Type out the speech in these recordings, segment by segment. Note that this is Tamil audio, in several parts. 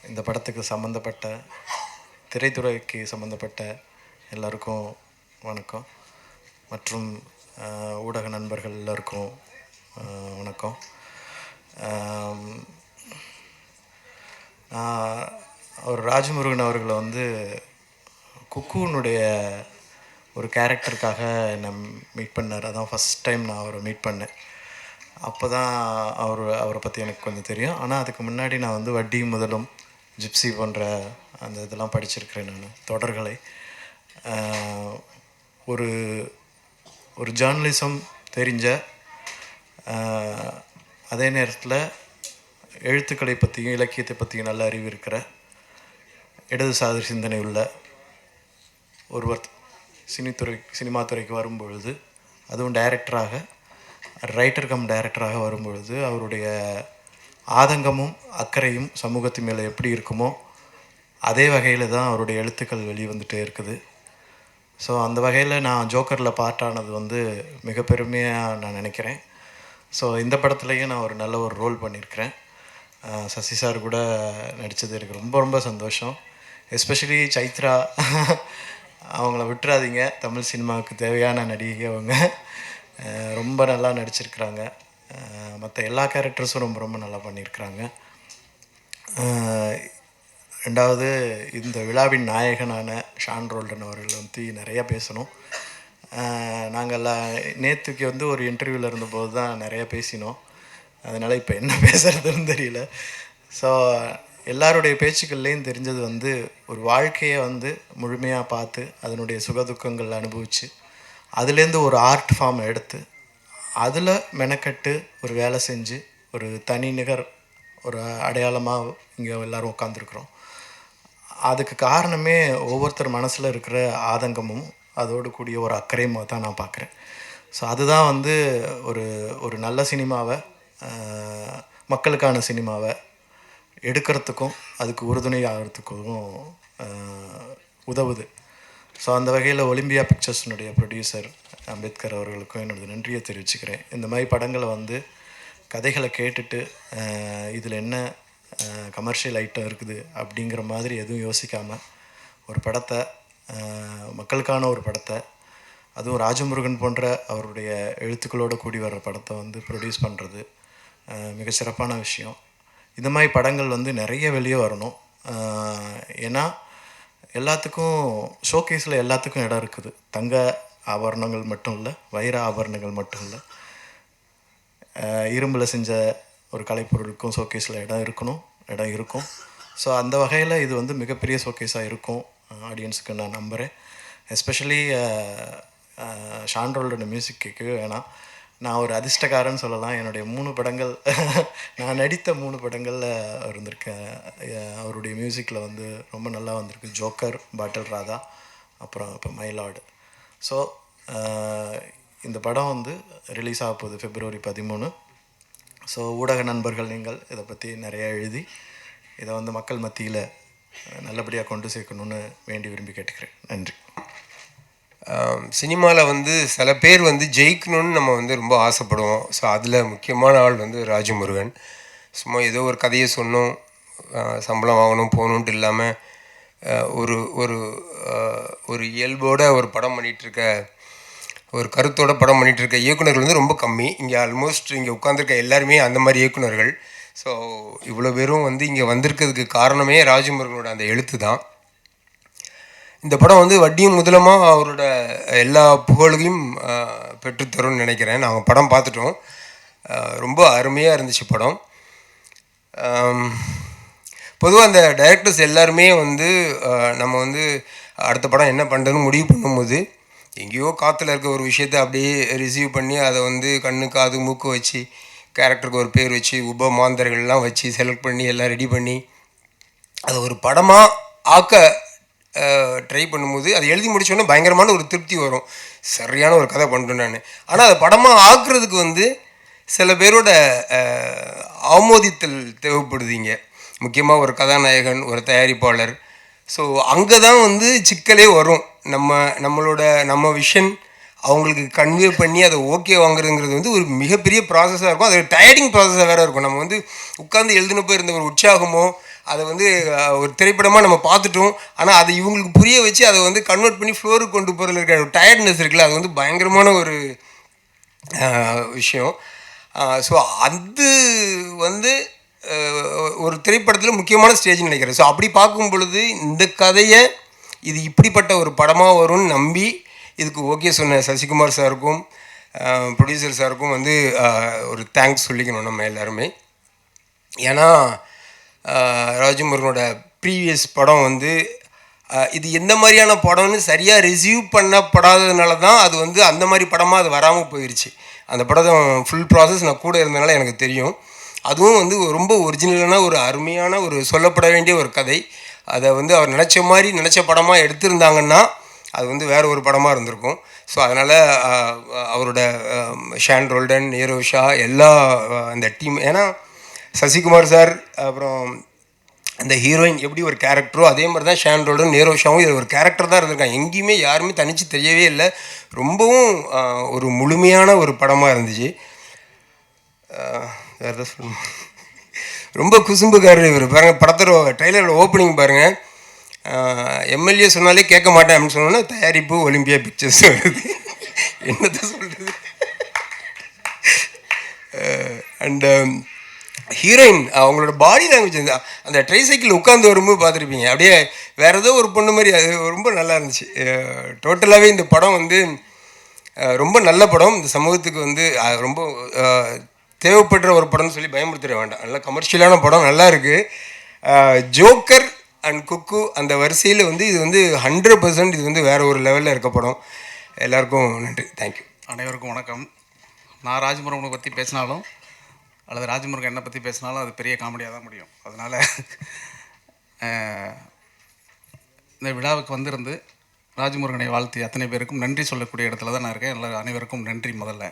இந்த படத்துக்கு சம்மந்தப்பட்ட திரைத்துறைக்கு சம்மந்தப்பட்ட எல்லாருக்கும் வணக்கம். மற்றும் ஊடக நண்பர்கள் எல்லாருக்கும் வணக்கம். அவர் ராஜமுருகன் அவர்களை வந்து குக்குனுடைய ஒரு கேரக்டருக்காக என்னை மீட் பண்ணார். அதான் ஃபஸ்ட் டைம் நான் அவரை மீட் பண்ணேன். அப்போ தான் அவரை பற்றி எனக்கு கொஞ்சம் தெரியும். ஆனால் அதுக்கு முன்னாடி நான் வந்து வட்டி முதலும் ஜிப்சி போன்ற அந்த இதெல்லாம் படிச்சிருக்கிறேன். நான் தொடர்களை ஒரு ஒரு ஜேர்னலிசம் தெரிஞ்ச, அதே நேரத்தில் எழுத்துக்களை பற்றியும் இலக்கியத்தை பற்றியும் நல்ல அறிவு இருக்கிற இடதுசாரி சிந்தனை உள்ள ஒருவர் சினிமா துறைக்கு வரும்பொழுது, அதுவும் ரைட்டர் கம் டைரக்டராக வரும்பொழுது அவருடைய ஆதங்கமும் அக்கறையும் சமூகத்தின் மேலே எப்படி இருக்குமோ அதே வகையில் தான் அவருடைய எழுத்துக்கள் வெளிவந்துகிட்டே இருக்குது. ஸோ அந்த வகையில் நான் ஜோக்கரில் பார்ட்டானது வந்து மிக பெருமையாக நான் நினைக்கிறேன். ஸோ இந்த படத்துலேயும் நான் ஒரு நல்ல ஒரு ரோல் பண்ணியிருக்கிறேன். சசி சார் கூட நடித்தது எனக்கு ரொம்ப ரொம்ப சந்தோஷம். எஸ்பெஷலி சைத்ரா, அவங்கள விட்டுறாதீங்க. தமிழ் சினிமாவுக்கு தேவையான நடிகை அவங்க. ரொம்ப நல்லா நடிச்சிருக்கிறாங்க. மற்ற எல்லா கேரக்டர்ஸும் ரொம்ப ரொம்ப நல்லா பண்ணியிருக்கிறாங்க. ரெண்டாவது, இந்த விழாவின் நாயகனான ஷான் ரோல்டன் அவர்கள் வந்து நிறையா பேசணும். நாங்கள் நேற்றுக்கு வந்து ஒரு இன்டர்வியூவில் இருந்தபோது தான் நிறையா பேசினோம். அதனால் இப்போ என்ன பேசுகிறதுன்னு தெரியல. ஸோ எல்லாருடைய பேச்சுக்கள்லேயும் தெரிஞ்சது வந்து ஒரு வாழ்க்கையை வந்து முழுமையாக பார்த்து அதனுடைய சுகதுக்கங்கள் அனுபவித்து அதுலேருந்து ஒரு ஆர்ட் ஃபார்ம் எடுத்து அதில் மெனக்கட்டு ஒரு வேலை செஞ்சு ஒரு தனி நிகர் ஒரு அடையாளமாக இங்கே எல்லோரும் உட்காந்துருக்குறோம். அதுக்கு காரணமே ஒவ்வொருத்தர் மனசில் இருக்கிற ஆதங்கமும் அதோடு கூடிய ஒரு அக்கறையுமாக தான் நான் பார்க்குறேன். ஸோ அதுதான் வந்து ஒரு நல்ல சினிமாவை, மக்களுக்கான சினிமாவை எடுக்கிறதுக்கும் அதுக்கு உறுதுணை ஆகிறதுக்கும் உதவுது. ஸோ அந்த வகையில் ஒலிம்பியா பிக்சர்ஸினுடைய ப்ரொடியூசர் அம்பேத்கர் அவர்களுக்கும் என்னோடய நன்றியை தெரிவிச்சுக்கிறேன். இந்த மாதிரி படங்களை வந்து கதைகளை கேட்டுட்டு இதில் என்ன கமர்ஷியல் ஐட்டம் இருக்குது அப்படிங்கிற மாதிரி எதுவும் யோசிக்காமல் ஒரு படத்தை, மக்களுக்கான ஒரு படத்தை, அதுவும் ராஜமுருகன் போன்ற அவருடைய எழுத்துக்களோடு கூடி வர்ற படத்தை வந்து ப்ரொடியூஸ் பண்ணுறது மிக சிறப்பான விஷயம். இந்த மாதிரி படங்கள் வந்து நிறைய வெளியே வரணும். ஏன்னா எல்லாத்துக்கும் ஷோகேஸில் எல்லாத்துக்கும் இடம் இருக்குது. தங்க ஆபரணங்கள் மட்டும் இல்லை, வைர ஆபரணங்கள் மட்டும் இல்லை, இரும்பில் செஞ்ச ஒரு கலைப்பொருளுக்கும் ஷோகேஸில் இடம் இருக்கும். ஸோ அந்த வகையில் இது வந்து மிகப்பெரிய ஷோகேஸாக இருக்கும் ஆடியன்ஸுக்கு நான் நம்புகிறேன். எஸ்பெஷலி ஷான் ரோல்டோட மியூசிக் கேட்கவே வேணாம். நான் ஒரு அதிர்ஷ்டக்காரன்னு சொல்லலாம். என்னுடைய 3 படங்கள் நான் நடித்த 3 படங்களில் இருந்திருக்கேன். அவருடைய மியூசிக்கில் வந்து ரொம்ப நல்லா வந்திருக்கு. ஜோக்கர், பாட்டில் ராதா, அப்புறம் இப்போ மைலார்டு. ஸோ இந்த படம் வந்து ரிலீஸ் ஆக போகுது February 13. ஸோ ஊடக நண்பர்கள் நீங்கள் இதை பற்றி நிறையா எழுதி இதை வந்து மக்கள் மத்தியில் நல்லபடியாக கொண்டு சேர்க்கணுன்னு வேண்டி விரும்பி கேட்டுக்கிறேன். நன்றி. சினிமாவில் வந்து சில பேர் வந்து ஜெயிக்கணும்னு நம்ம வந்து ரொம்ப ஆசைப்படுவோம். ஸோ அதில் முக்கியமான ஆள் வந்து ராஜமுருகன். சும்மா ஏதோ ஒரு கதையை சொன்னோம், சம்பளம் வாங்கணும் போகணுன்ட்டு இல்லாமல் ஒரு ஒரு ஒரு இயல்போடு ஒரு படம் பண்ணிகிட்ருக்க, ஒரு கருத்தோட படம் பண்ணிகிட்ருக்க இயக்குநர்கள் வந்து ரொம்ப கம்மி. இங்கே ஆல்மோஸ்ட் இங்கே உட்காந்துருக்க எல்லாருமே அந்த மாதிரி இயக்குநர்கள். ஸோ இவ்வளோ பேரும் வந்து இங்கே வந்திருக்கிறதுக்கு காரணமே ராஜமுருகனோட அந்த எழுத்து தான். இந்த படம் வந்து வட்டியும் முதலமாக அவரோட எல்லா புகழையும் பெற்றுத்தரும்னு நினைக்கிறேன். நாங்கள் படம் பார்த்துட்டோம். ரொம்ப அருமையாக இருந்துச்சு படம். பொதுவாக அந்த டைரக்டர்ஸ் எல்லாருமே வந்து நம்ம வந்து அடுத்த படம் என்ன பண்ணுறதுன்னு முடிவு பண்ணும்போது எங்கேயோ காற்றுல இருக்க ஒரு விஷயத்தை அப்படியே ரிசீவ் பண்ணி அதை வந்து கண்ணு காது மூக்கு வச்சு கேரக்டருக்கு ஒரு பேர் வச்சு மாந்தர்கள்லாம் வச்சு செலக்ட் பண்ணி எல்லாம் ரெடி பண்ணி அதை ஒரு படமாக ஆக்க ட்ரை பண்ணும்போது அதை எழுதி முடித்தோடனே பயங்கரமான ஒரு திருப்தி வரும். சரியான ஒரு கதை பண்ணிட்டேன் நான். ஆனால் அதை படமாக ஆக்குறதுக்கு வந்து சில பேரோட ஆமோதித்தல் தேவைப்படுதுங்க. முக்கியமாக ஒரு கதாநாயகன், ஒரு தயாரிப்பாளர். ஸோ அங்கே தான் வந்து சிக்கலே வரும். நம்ம விஷன் அவங்களுக்கு கன்வே பண்ணி அதை ஓகே வாங்குறதுங்கிறது வந்து ஒரு மிகப்பெரிய ப்ராசஸாக இருக்கும். அது டயர்டிங் ப்ராசஸாக வேறு இருக்கும். நம்ம வந்து உட்காந்து எழுதினப்போ இருந்த ஒரு உற்சாகமோ அதை வந்து ஒரு திரைப்படமாக நம்ம பார்த்துட்டோம். ஆனால் அதை இவங்களுக்கு புரிய வச்சு அதை வந்து கன்வெர்ட் பண்ணி ஃப்ளோருக்கு கொண்டு போகிறதுல இருக்கிற ஒரு டயர்ட்னஸ் இருக்குல்ல, அது வந்து பயங்கரமான ஒரு விஷயம். ஸோ அது வந்து ஒரு திரைப்படத்தில் முக்கியமான ஸ்டேஜ்னு நினைக்கிறேன். ஸோ அப்படி பார்க்கும் பொழுது இந்த கதையை இது இப்படிப்பட்ட ஒரு படமாக வரும்னு நம்பி இதுக்கு ஓகே சொன்ன சசிகுமார் சாருக்கும் ப்ரொடியூசர் சாருக்கும் வந்து ஒரு தேங்க்ஸ் சொல்லிக்கணும் நம்ம எல்லாருமே. ஏன்னா ராஜமுருகனோட ப்ரீவியஸ் படம் வந்து இது எந்த மாதிரியான படம்னு சரியாக ரிசீவ் பண்ணப்படாததுனால தான் அது வந்து அந்த மாதிரி படமாக அது வராமல் போயிடுச்சு. அந்த படம் ஃபுல் ப்ராசஸ் நான் கூட இருந்தனால எனக்கு தெரியும். அதுவும் வந்து ரொம்ப ஒரிஜினலான ஒரு அருமையான ஒரு சொல்லப்பட வேண்டிய ஒரு கதை. அதை வந்து அவர் நினச்ச மாதிரி நினச்ச படமாக எடுத்திருந்தாங்கன்னா அது வந்து வேறு ஒரு படமாக இருந்திருக்கும். ஸோ அதனால் அவரோட ஷான் ரோல்டன், நீரோஷா எல்லா அந்த டீம், ஏன்னா சசிகுமார் சார் அப்புறம் அந்த ஹீரோயின் எப்படி ஒரு கேரக்டரோ அதே மாதிரி தான் ஷான் ரோல்டன், நீரோஷாவும் இது ஒரு கேரக்டர் தான் இருந்திருக்காங்க. எங்கேயுமே யாருமே தனித்து தெரியவே இல்லை. ரொம்பவும் ஒரு முழுமையான ஒரு படமாக இருந்துச்சு. வேறு தான் சொல்லணும், ரொம்ப குசும்புக்காரர் இவர். பாருங்கள் படத்தோட ட்ரெய்லரோட ஓப்பனிங் பாருங்கள், எம்எல்ஏ சொன்னாலே கேட்க மாட்டேன் அப்படின்னு சொன்னோன்னா தயாரிப்பு ஒலிம்பியா பிக்சர்ஸ் வருது. என்னதான் சொல்கிறது. அண்ட் ஹீரோயின் அவங்களோட பாடி லாங்குவேஜ், அந்த ட்ரைசைக்கிள் உட்காந்து வரும்போது பார்த்துருப்பீங்க, அப்படியே வேறு ஏதோ ஒரு பொண்ணு மாதிரி, அது ரொம்ப நல்லா இருந்துச்சு. டோட்டலாகவே இந்த படம் வந்து ரொம்ப நல்ல படம். இந்த சமூகத்துக்கு வந்து ரொம்ப தேவைப்படுற ஒரு படம்னு சொல்லி பயமுறுத்திட வேண்டாம். நல்லா கமர்ஷியலான படம், நல்லா இருக்குது. ஜோக்கர் அண்ட் குக்கு அந்த வரிசையில் வந்து இது வந்து 100% இது வந்து வேறு ஒரு லெவலில் இருக்க படம். எல்லாருக்கும் நன்றி, தேங்க்யூ. அனைவருக்கும் வணக்கம். நான் ராஜமுருகனை பற்றி பேசினாலும் அல்லது ராஜமுருகன் என்னை பற்றி பேசினாலும் அது பெரிய காமெடியாக தான் முடியும். அதனால் இந்த விழாவுக்கு வந்திருந்து ராஜமுருகனை வாழ்த்தி அத்தனை பேருக்கும் நன்றி சொல்லக்கூடிய இடத்துல தான் நான் இருக்கேன். எல்லா அனைவருக்கும் நன்றி. முதல்ல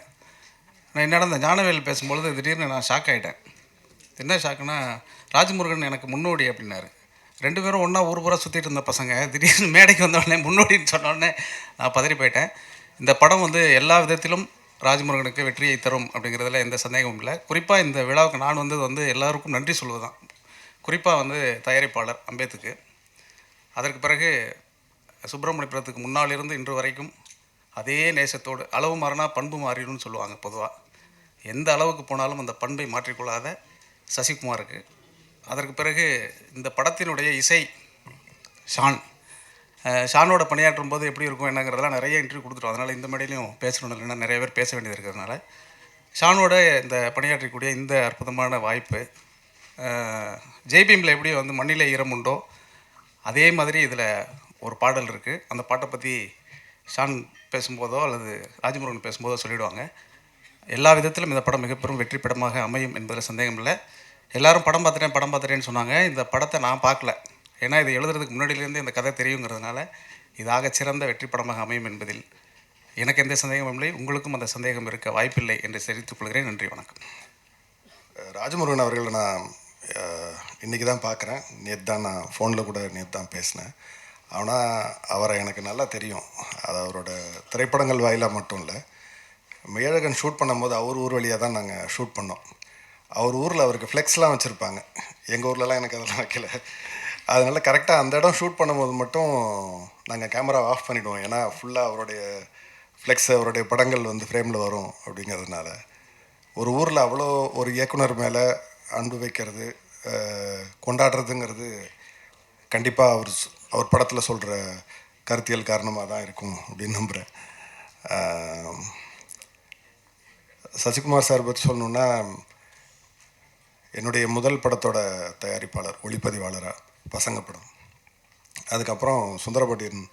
நான் என்னடா இந்த ஞானவேல் பேசும்பொழுது திடீர்னு நான் ஷாக் ஆகிட்டேன். என்ன ஷாக்குன்னா, ராஜமுருகன் எனக்கு முன்னோடி அப்படின்னாரு. 2 பேரும் ஒன்றா ஊர் பூரா சுற்றிட்டு இருந்த பசங்க திடீர்னு மேடைக்கு வந்தோடனே முன்னோடின்னு சொன்னோடனே நான் பதறி போயிட்டேன். இந்த படம் வந்து எல்லா விதத்திலும் ராஜமுருகனுக்கு வெற்றியை தரும் அப்படிங்கிறதுல எந்த சந்தேகமும் இல்லை. குறிப்பாக இந்த விழாவுக்கு நான் வந்து எல்லாருக்கும் நன்றி சொல்வது தான். குறிப்பாக வந்து தயாரிப்பாளர் அம்பேத்துக்கு, அதற்கு பிறகு சுப்பிரமணியபுரத்துக்கு முன்னாலிருந்து இன்று வரைக்கும் அதே நேசத்தோடு, அளவு மாறினா பண்பு மாறிடும்னு சொல்லுவாங்க பொதுவாக, எந்த அளவுக்கு போனாலும் அந்த பண்பை மாற்றிக்கொள்ளாத சசிகுமாருக்கு, அதற்கு பிறகு இந்த படத்தினுடைய இசை ஷானோட பணியாற்றும் போது எப்படி இருக்கும் என்னங்கிறதெல்லாம் நிறைய இன்டர்வியூ கொடுத்துட்டோம். அதனால் இந்த மேடையிலையும் பேசணும், இல்லைன்னா நிறைய பேர் பேச வேண்டியது இருக்கிறதுனால ஷானோட இந்த பணியாற்றக்கூடிய இந்த அற்புதமான வாய்ப்பு, ஜெய்பீமில் எப்படி வந்து மண்ணிலே ஈரம் உண்டோ அதே மாதிரி இதில் ஒரு பாடல் இருக்குது. அந்த பாட்டை பற்றி ஷான் பேசும்போதோ அல்லது ராஜமுருகன் பேசும்போதோ சொல்லிவிடுவாங்க. எல்லா விதத்திலும் இந்த படம் மிகப்பெரும் வெற்றி படமாக அமையும் என்பதில் சந்தேகம் இல்லை. எல்லோரும் படம் பார்த்துட்டேன்னு சொன்னாங்க. இந்த படத்தை நான் பார்க்கல, ஏன்னா இதை எழுதுறதுக்கு முன்னாடியிலேருந்து இந்த கதை தெரியுங்கிறதுனால இதாக சிறந்த வெற்றி படமாக அமையும் என்பதில் எனக்கு எந்த சந்தேகமும் இல்லை. உங்களுக்கும் அந்த சந்தேகம் இருக்க வாய்ப்பில்லை என்று தெரிவித்துக் கொள்கிறேன். நன்றி, வணக்கம். ராஜமுருகன் அவர்களை நான் இன்றைக்கி தான் பார்க்குறேன். நேற்று தான் நான் ஃபோனில் கூட நேற்று தான் பேசினேன். ஆனால் அவரை எனக்கு நல்லா தெரியும். அது அவரோட திரைப்படங்கள் வாயிலாக மட்டும் இல்லை, மேழகன் ஷூட் பண்ணும்போது அவர் ஊர் வழியாக தான் நாங்கள் ஷூட் பண்ணோம். அவர் ஊரில் அவருக்கு ஃப்ளெக்ஸ்லாம் வச்சுருப்பாங்க, எங்கள் ஊர்லலாம் எனக்கு அதெல்லாம் வைக்கல. அதனால் கரெக்டாக அந்த இடம் ஷூட் பண்ணும்போது மட்டும் நாங்கள் கேமரா ஆஃப் பண்ணிவிடுவோம். ஏன்னா ஃபுல்லாக அவருடைய ஃப்ளெக்ஸ், அவருடைய படங்கள் வந்து ஃப்ரேமில் வரும் அப்படிங்கிறதுனால. ஒரு ஊரில் அவ்வளோ ஒரு இயக்குனர் மேலே அன்பு வைக்கிறது, கொண்டாடுறதுங்கிறது கண்டிப்பாக அவர் படத்தில் சொல்கிற கருத்தியல் காரணமாக தான் இருக்கும் அப்படின்னு நம்புகிறேன். சசிகுமார் சார் பற்றி சொல்லணுன்னா, என்னுடைய முதல் படத்தோட தயாரிப்பாளர், ஒளிப்பதிவாளராக பசங்க படம். அதுக்கப்புறம் சுந்தரபாண்டியன்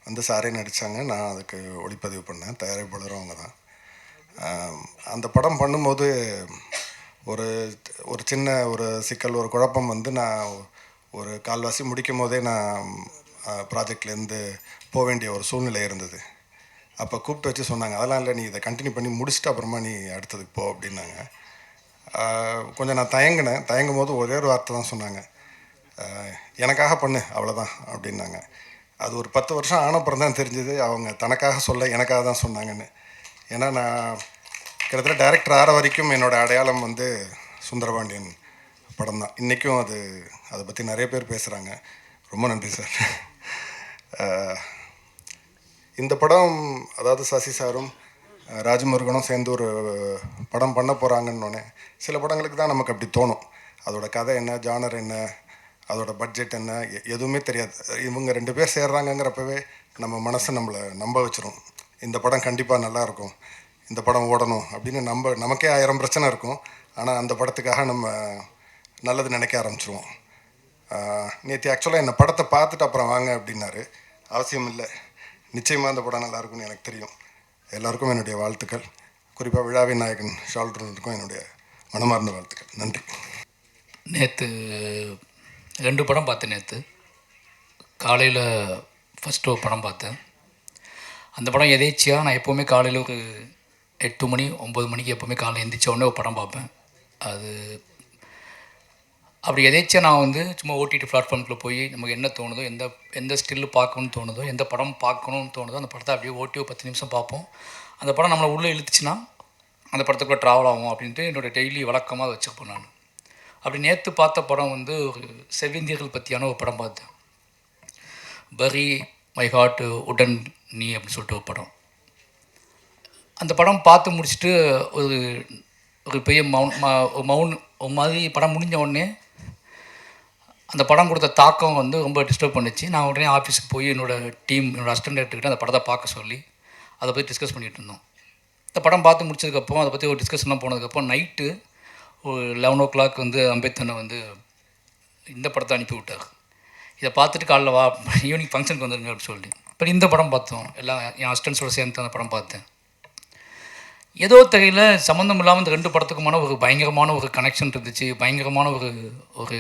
வந்து சாரே நடித்தாங்க, நான் அதுக்கு ஒளிப்பதிவு பண்ணேன். தயாரிப்பாளரும் அவங்க தான். அந்த படம் பண்ணும்போது ஒரு சின்ன ஒரு சிக்கல், ஒரு குழப்பம் வந்து நான் ஒரு கால்வாசி முடிக்கும் போதே நான் ப்ராஜெக்ட்லேருந்து போக வேண்டிய ஒரு சூழ்நிலை இருந்தது. அப்போ கூப்பிட்டு வச்சு சொன்னாங்க, அதெல்லாம் இல்லை, நீ இதை கண்டினியூ பண்ணி முடிச்சுட்டு அப்புறமா நீ அடுத்ததுக்கு போ அப்படின்னாங்க. கொஞ்சம் நான் தயங்கும் போது ஒரே ஒரு வார்த்தை தான் சொன்னாங்க, எனக்காக பண்ணு அவ்வளோதான் அப்படின்னாங்க. அது ஒரு 10 வருஷம் ஆனப்புறம் தான் தெரிஞ்சது அவங்க தனக்காக சொல்ல எனக்காக தான் சொன்னாங்கன்னு. ஏன்னா நான் கிட்டத்தட்ட டைரக்டர் ஆகிற வரைக்கும் என்னோடய அடையாளம் வந்து சுந்தரபாண்டியன் படம் தான். இன்றைக்கும் அது அதை பற்றி நிறைய பேர் பேசுகிறாங்க. ரொம்ப நன்றி சார். இந்த படம் அதாவது சசி சாரும் ராஜமுருகனும் சேர்ந்து ஒரு படம் பண்ண போகிறாங்கன்னொன்னே சில படங்களுக்கு தான் நமக்கு அப்படி தோணும். அதோட கதை என்ன, ஜானர் என்ன, அதோட பட்ஜெட் என்ன, எதுவுமே தெரியாது. இவங்க 2 பேர் சேர்றாங்கங்கிறப்பவே நம்ம மனசை நம்மளை நம்ப வச்சிரும். இந்த படம் கண்டிப்பாக நல்லாயிருக்கும், இந்த படம் ஓடணும் அப்படின்னு நமக்கே 1000 பிரச்சனை இருக்கும். ஆனால் அந்த படத்துக்காக நம்ம நல்லது நினைக்க ஆரம்பிச்சிருவோம். நேற்று ஆக்சுவலாக இந்த படத்தை பார்த்துட்டு அப்புறம் வாங்க அப்படின்னாரு. அவசியம் இல்லை, நிச்சயமாக அந்த படம் நல்லாயிருக்கும்னு எனக்கு தெரியும். எல்லாருக்கும் என்னுடைய வாழ்த்துக்கள். குறிப்பாக விழாவின் நாயகன் ஷால்ட்ருக்கும் என்னுடைய மனமார்ந்த வாழ்த்துக்கள். நன்றி. நேற்று 2 படம் பார்த்தேன். நேற்று காலையில் ஃபஸ்ட்டு ஒரு படம் பார்த்தேன். அந்த படம் எதேச்சியாக நான் எப்போவுமே காலையில் ஒரு 8 மணி 9 மணிக்கு எப்போவுமே காலையில் எழுந்திரிச்ச உடனே ஒரு படம் பார்ப்பேன். அது அப்படி எதேச்சியாக நான் வந்து சும்மா ஓடிடி பிளாட்ஃபார்முக்குள்ளே போய் நமக்கு என்ன தோணுதோ, எந்த ஸ்டில்லு பார்க்கணுன்னு தோணுதோ, எந்த படம் பார்க்கணுன்னு தோணுதோ அந்த படத்தை அப்படியே ஓட்டி ஒரு 10 நிமிஷம் பார்ப்போம். அந்த படம் நம்மளை உள்ளே இழுத்துச்சுன்னா அந்த படத்துக்குள்ளே ட்ராவல் ஆகும் அப்படின்ட்டு என்னோடய டெய்லி வழக்கமாக வச்சுப்பேன் நான். அப்படி நேற்று பார்த்த படம் வந்து ஒரு செவ்விந்தியர்கள் பற்றியான ஒரு படம் பார்த்தேன். பரி மை ஹார்ட் உடன் நீ அப்படின்னு சொல்லிட்டு ஒரு படம். அந்த படம் பார்த்து முடிச்சுட்டு ஒரு பெரிய ஒரு மாதிரி படம் முடிஞ்ச உடனே அந்த படம் கொடுத்த தாக்கம் வந்து ரொம்ப டிஸ்டர்ப் பண்ணிச்சு. நான் உடனே ஆஃபீஸுக்கு போய் என்னோடய அசிஸ்டன்ட் டைரக்டர்கிட்ட அந்த படத்தை பார்க்க சொல்லி அதை பற்றி டிஸ்கஸ் பண்ணிகிட்டு இருந்தோம். இந்த படம் பார்த்து முடிச்சதுக்கப்புறம் அதை பற்றி ஒரு டிஸ்கஷன்லாம் போனதுக்கப்புறம் நைட்டு ஒரு 11 o'clock வந்து அம்பேத்கரை வந்து இந்த படத்தை அனுப்பி விட்டார். இதை பார்த்துட்டு காலைல வா ஈவினிங் ஃபங்க்ஷனுக்கு வந்துருங்க அப்படின்னு சொல்லி. இப்போ இந்த படம் பார்த்தோம். எல்லாம் என் அசிஸ்டன்ஸோட சேர்ந்து அந்த படம் பார்த்தேன். ஏதோ தெரியல சம்மந்தம் இல்லாமல் இந்த 2 படத்துக்குமான ஒரு பயங்கரமான ஒரு கனெக்ஷன் இருந்துச்சு, பயங்கரமான ஒரு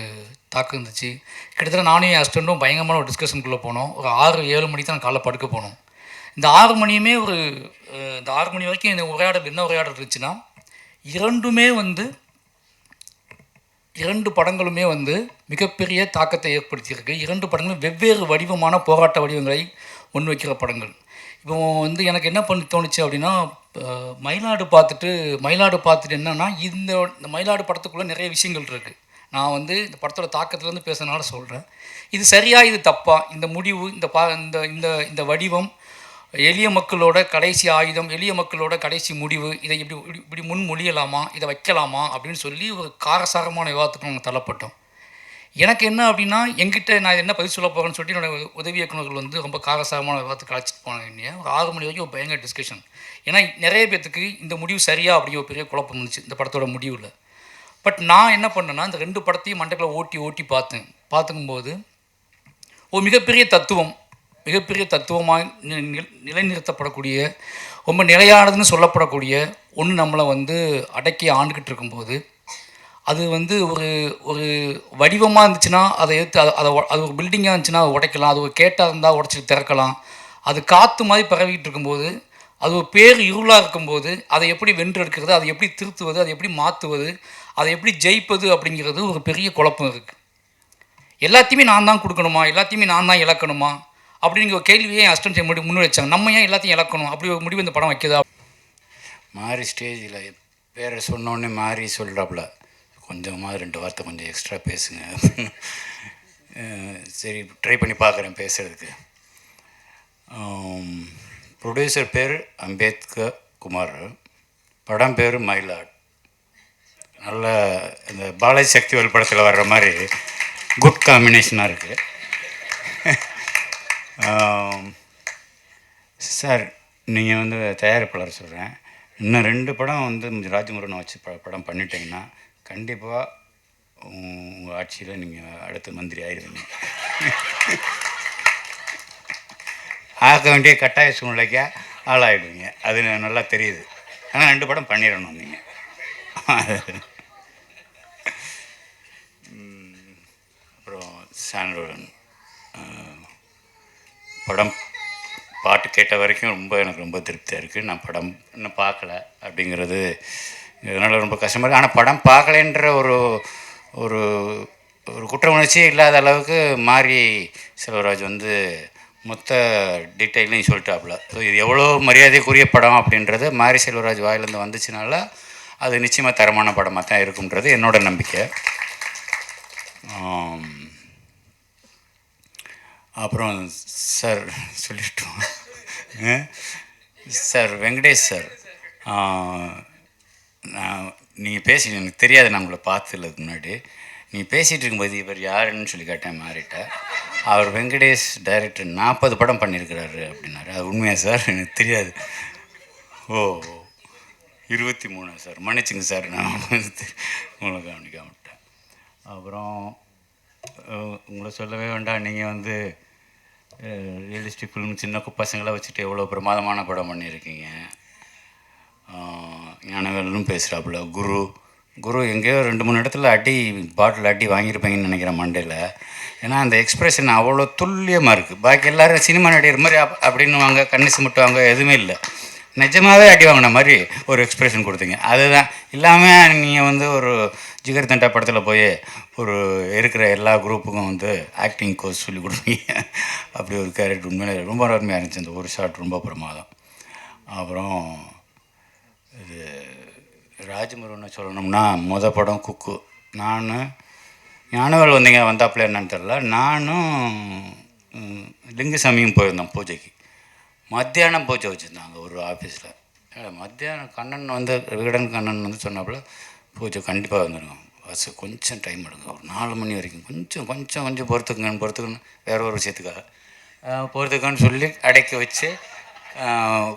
தாக்கம் இருந்துச்சு. கிட்டத்தட்ட நானும் என் அசிஸ்டண்ட்டும் பயங்கரமான ஒரு டிஸ்கஷனுக்குள்ளே போனோம். ஒரு 6-7 மணிக்கு தான் காலைல படுக்க போனோம். இந்த 6 மணியுமே இந்த 6 மணி வரைக்கும் இந்த உரையாடல் என்ன உரையாடல் இருந்துச்சுன்னா, 2 படங்களுமே வந்து மிகப்பெரிய தாக்கத்தை ஏற்படுத்தியிருக்கு. 2 படங்களும் வெவ்வேறு வடிவமான போராட்ட வடிவங்களை முன்வைக்கிற படங்கள். இப்போ வந்து எனக்கு என்ன தோணுச்சு அப்படின்னா, மயிலாடு பார்த்துட்டு என்னென்னா இந்த மயிலாடு படத்துக்குள்ளே நிறைய விஷயங்கள் இருக்குது. நான் வந்து இந்த படத்தோட தாக்கத்துலேருந்து பேசுறதுனால சொல்கிறேன். இது சரியா, இது தப்பா, இந்த முடிவு, இந்த வடிவம், எளிய மக்களோட கடைசி ஆயுதம், எளிய மக்களோட கடைசி முடிவு, இதை இப்படி முன்மொழியலாமா, இதை வைக்கலாமா அப்படின்னு சொல்லி ஒரு காரசாரமான விவாதத்துக்கு நாங்கள் தள்ளப்பட்டோம். எனக்கு என்ன அப்படின்னா, எங்கிட்ட நான் என்ன பதில் சொல்ல போகிறேன்னு சொல்லிட்டு என்னோடய உதவி இயக்குநர்கள் வந்து ரொம்ப காரசாரமான விவாதத்துக்கு அழைச்சிட்டு போனாங்க. ஒரு 6 மணி வரைக்கும் ஒரு பயங்கர டிஸ்கஷன். ஏன்னா நிறைய பேர்த்துக்கு இந்த முடிவு சரியா அப்படிங்கிற ஒரு பெரிய குழப்பம் இருந்துச்சு இந்த படத்தோட முடிவில். பட் நான் என்ன பண்ணேன்னா, இந்த 2 படத்தையும் மண்டக்குள்ள ஓட்டி பார்த்துக்கும்போது ஒரு மிகப்பெரிய தத்துவமாக நிலைநிறுத்தப்படக்கூடிய, ரொம்ப நிலையானதுன்னு சொல்லப்படக்கூடிய ஒன்று நம்மளை வந்து அடக்கி ஆண்டுக்கிட்டு இருக்கும்போது, அது வந்து ஒரு வடிவமாக இருந்துச்சுன்னா அதை எடுத்து அது ஒரு பில்டிங்காக இருந்துச்சுன்னா அதை உடைக்கலாம், அது ஒரு கேட்டாக இருந்தால் உடச்சிட்டு திறக்கலாம். அது காற்று மாதிரி பரவிக்கிட்டு இருக்கும்போது, அது ஒரு பேர் இருளாக இருக்கும்போது அதை எப்படி வென்றெடுக்கிறது, அதை எப்படி திருத்துவது, அதை எப்படி மாற்றுவது, அதை எப்படி ஜெயிப்பது அப்படிங்கிறது ஒரு பெரிய குழப்பம் இருக்குது. எல்லாத்தையுமே நான் தான் கொடுக்கணுமா, எல்லாத்தையுமே நான் தான் இழக்கணுமா அப்படிங்கிற ஒரு கேள்வியே என் அசிஸ்டன்ட் முன் வச்சாங்க. நம்ம ஏன் எல்லாத்தையும் இழக்கணும், அப்படி ஒரு முடிவு இந்த படம் வைக்கிறதா? மாறி ஸ்டேஜில் பேரை சொன்னோடனே மாறி சொல்கிறாப்புல, கொஞ்சமாக 2 வார்த்தை கொஞ்சம் எக்ஸ்ட்ரா பேசுங்க. சரி, ட்ரை பண்ணி பார்க்குறேன் பேசுகிறதுக்கு. ப்ரொடியூசர் பேர் அம்பேத்கர் குமார், படம் பேர் மயிலாட். நல்ல இந்த பாலாஜி சக்திவேல் படத்தில் வர்ற மாதிரி குட் காம்பினேஷனாக இருக்குது. சார், நீங்கள் வந்து தயாரிப்பாளர் சொல்கிறேன், இன்னும் 2 படம் வந்து ராஜமுருகனை வச்சு படம் பண்ணிட்டீங்கன்னா கண்டிப்பாக உங்கள் ஆட்சியில் நீங்கள் அடுத்த மந்திரி ஆயிடுவீங்க. ஆக வேண்டிய கட்டாய சூழ்நிலைக்கு ஆளாயிடுவீங்க, அது நல்லா தெரியுது. ஆனால் 2 படம் பண்ணிடணும் நீங்கள். அப்புறம் சாண்டோடன் படம் பாட்டு கேட்ட வரைக்கும் எனக்கு ரொம்ப திருப்தியாக இருக்குது. நான் படம் இன்னும் பார்க்கல அப்படிங்கிறது இதனால் ரொம்ப கஷ்டமாக இருக்குது. ஆனால் படம் பார்க்கலேன்ற ஒரு ஒரு குற்ற உணர்ச்சியே இல்லாத அளவுக்கு மாரி செல்வராஜ் வந்து மொத்த டீட்டெயிலையும் சொல்லிட்டாப்புல. ஸோ இது எவ்வளோ மரியாதைக்குரிய படம் அப்படின்றது மாரி செல்வராஜ் வாயிலேருந்து வந்துச்சுனால அது நிச்சயமாக தரமான படமாக தான் இருக்குன்றது என்னோட நம்பிக்கை. அப்புறம் சார் சொல்லிட்டோம். சார் வெங்கடேஷ் சார், நான் நீங்கள் பேசி எனக்கு தெரியாது, நான் உங்களை பார்த்ததுக்கு முன்னாடி நீங்கள் பேசிகிட்டு இருக்கும்போது இவர் யாருன்னு சொல்லி கேட்டேன் மாறிட்ட. அவர் வெங்கடேஷ் டைரக்டர் 40 படம் பண்ணியிருக்கிறாரு அப்படின்னாரு. அது உண்மையா சார்? எனக்கு தெரியாது. ஓ 23 சார், மன்னிச்சுங்க சார், நான் உங்களை கவனிக்க விட்டேன். அப்புறம் உங்களை சொல்லவே வேண்டாம், நீங்கள் வந்து ரியலிஸ்டிக் ஃபிலிம் சின்ன பசங்களை வச்சுட்டு எவ்வளோ பிரமாதமான படம் பண்ணியிருக்கீங்க. ஞானவேலும் பேசுகிறாப்புல. குரு எங்கேயோ 2-3 இடத்துல பாட்டில் அடி வாங்கியிருப்பீங்கன்னு நினைக்கிறேன் மண்டையில். ஏன்னா அந்த எக்ஸ்ப்ரெஷன் அவ்வளோ துல்லியமாக இருக்குது. பாக்கி எல்லோரும் சினிமா நடிகர் மாதிரி அப்படின்னுவாங்க, கண்ணு சிமிட்டுவாங்க, எதுவுமே இல்லை. நிஜமாகவே அடி வாங்கின மாதிரி ஒரு எக்ஸ்ப்ரெஷன் கொடுத்தீங்க. அதுதான் இல்லாமல் நீங்கள் வந்து ஒரு ஜிகர் தண்டா படத்தில் போய் ஒரு இருக்கிற எல்லா குரூப்புக்கும் வந்து ஆக்டிங் கோர்ஸ் சொல்லி கொடுத்தீங்க. அப்படி ஒரு கேரக்டர் உண்மையிலே ரொம்ப அருமையாக இருந்துச்சு. அந்த ஒரு ஷாட் ரொம்ப பிரமாதம். அப்புறம் இது ராஜமுருகனை சொல்லணும்னா படம் குக்கு. நான் ஞானவேல் வந்தாப்புல என்னன்னு தெரில. நானும் லிங்குசாமியும் போயிருந்தோம் பூஜைக்கு. மத்தியானம் பூஜை வச்சுருந்தாங்க ஒரு ஆஃபீஸில். மத்தியானம் கண்ணன் வந்து விகடன் கண்ணன் வந்து சொன்னாப்புல பூஜை கண்டிப்பாக வந்துடுங்க, பஸ் கொஞ்சம் டைம் எடுங்க, ஒரு 4 மணி வரைக்கும் கொஞ்சம் பொறுத்துக்குன்னு வேற ஒரு விஷயத்துக்காக பொறுத்துக்கன்னு சொல்லி அடக்கி வச்சு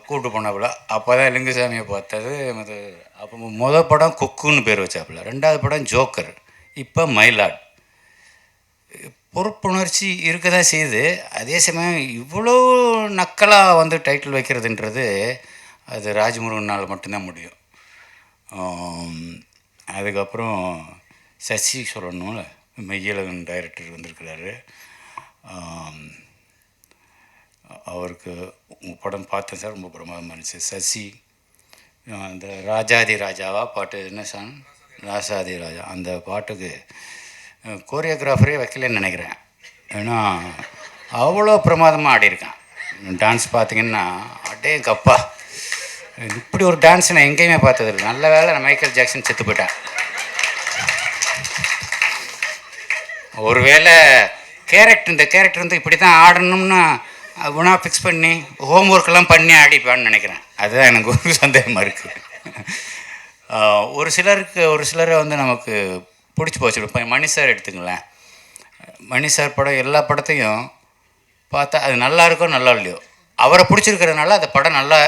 கூப்பிட்டு போனாப்புல. அப்போ தான் லிங்குசாமியை பார்த்தது. அப்போ படம் குக்குன்னு பேர் வச்சாப்புல. 2வது படம் ஜோக்கர், இப்போ மயிலாட். பொறுப்புணர்ச்சி இருக்க தான் செய்யுது. அதே சமயம் இவ்வளோ நக்கலாக வந்து டைட்டில் வைக்கிறதுன்றது அது ராஜமுருகனால் மட்டும்தான் முடியும். அதுக்கப்புறம் சசி சொல்லணும்ல, மெய்யழகன் டைரக்டர் வந்திருக்கிறாரு. அவருக்கு படம் பார்த்தேன் சார், ரொம்ப பிரமாதமாக இருந்துச்சு. சசி அந்த ராஜாதி ராஜாவா பாட்டு என்ன சாங், ராசாதி ராஜா, அந்த பாட்டுக்கு கோரியோகிராஃபரே வைக்கலன்னு நினைக்கிறேன். ஏன்னா அவ்வளோ பிரமாதமாக ஆடியிருக்கேன். டான்ஸ் பார்த்திங்கன்னா அடே கப்பா, இப்படி ஒரு டான்ஸ் நான் எங்கேயுமே பார்த்ததில்லை. நல்ல வேளை நான் மைக்கேல் ஜாக்சன் செத்து போயிட்டேன். ஒருவேளை இந்த கேரக்டர் வந்து இப்படி தான் ஆடணும்னா குணா ஃபிக்ஸ் பண்ணி ஹோம் ஒர்க்கெல்லாம் பண்ணி ஆடிப்பான்னு நினைக்கிறேன். அதுதான் எனக்கு ஒரு சந்தேகமாக இருக்குது. ஒரு சிலரை வந்து நமக்கு பிடிச்சி போச்சு. இப்போ மணி சார் எடுத்துங்களேன். மணி சார் படம் எல்லா படத்தையும் பார்த்தா அது நல்லா இருக்கோ நல்லா இல்லையோ, அவரை பிடிச்சிருக்கிறதுனால அந்த படம் நல்லா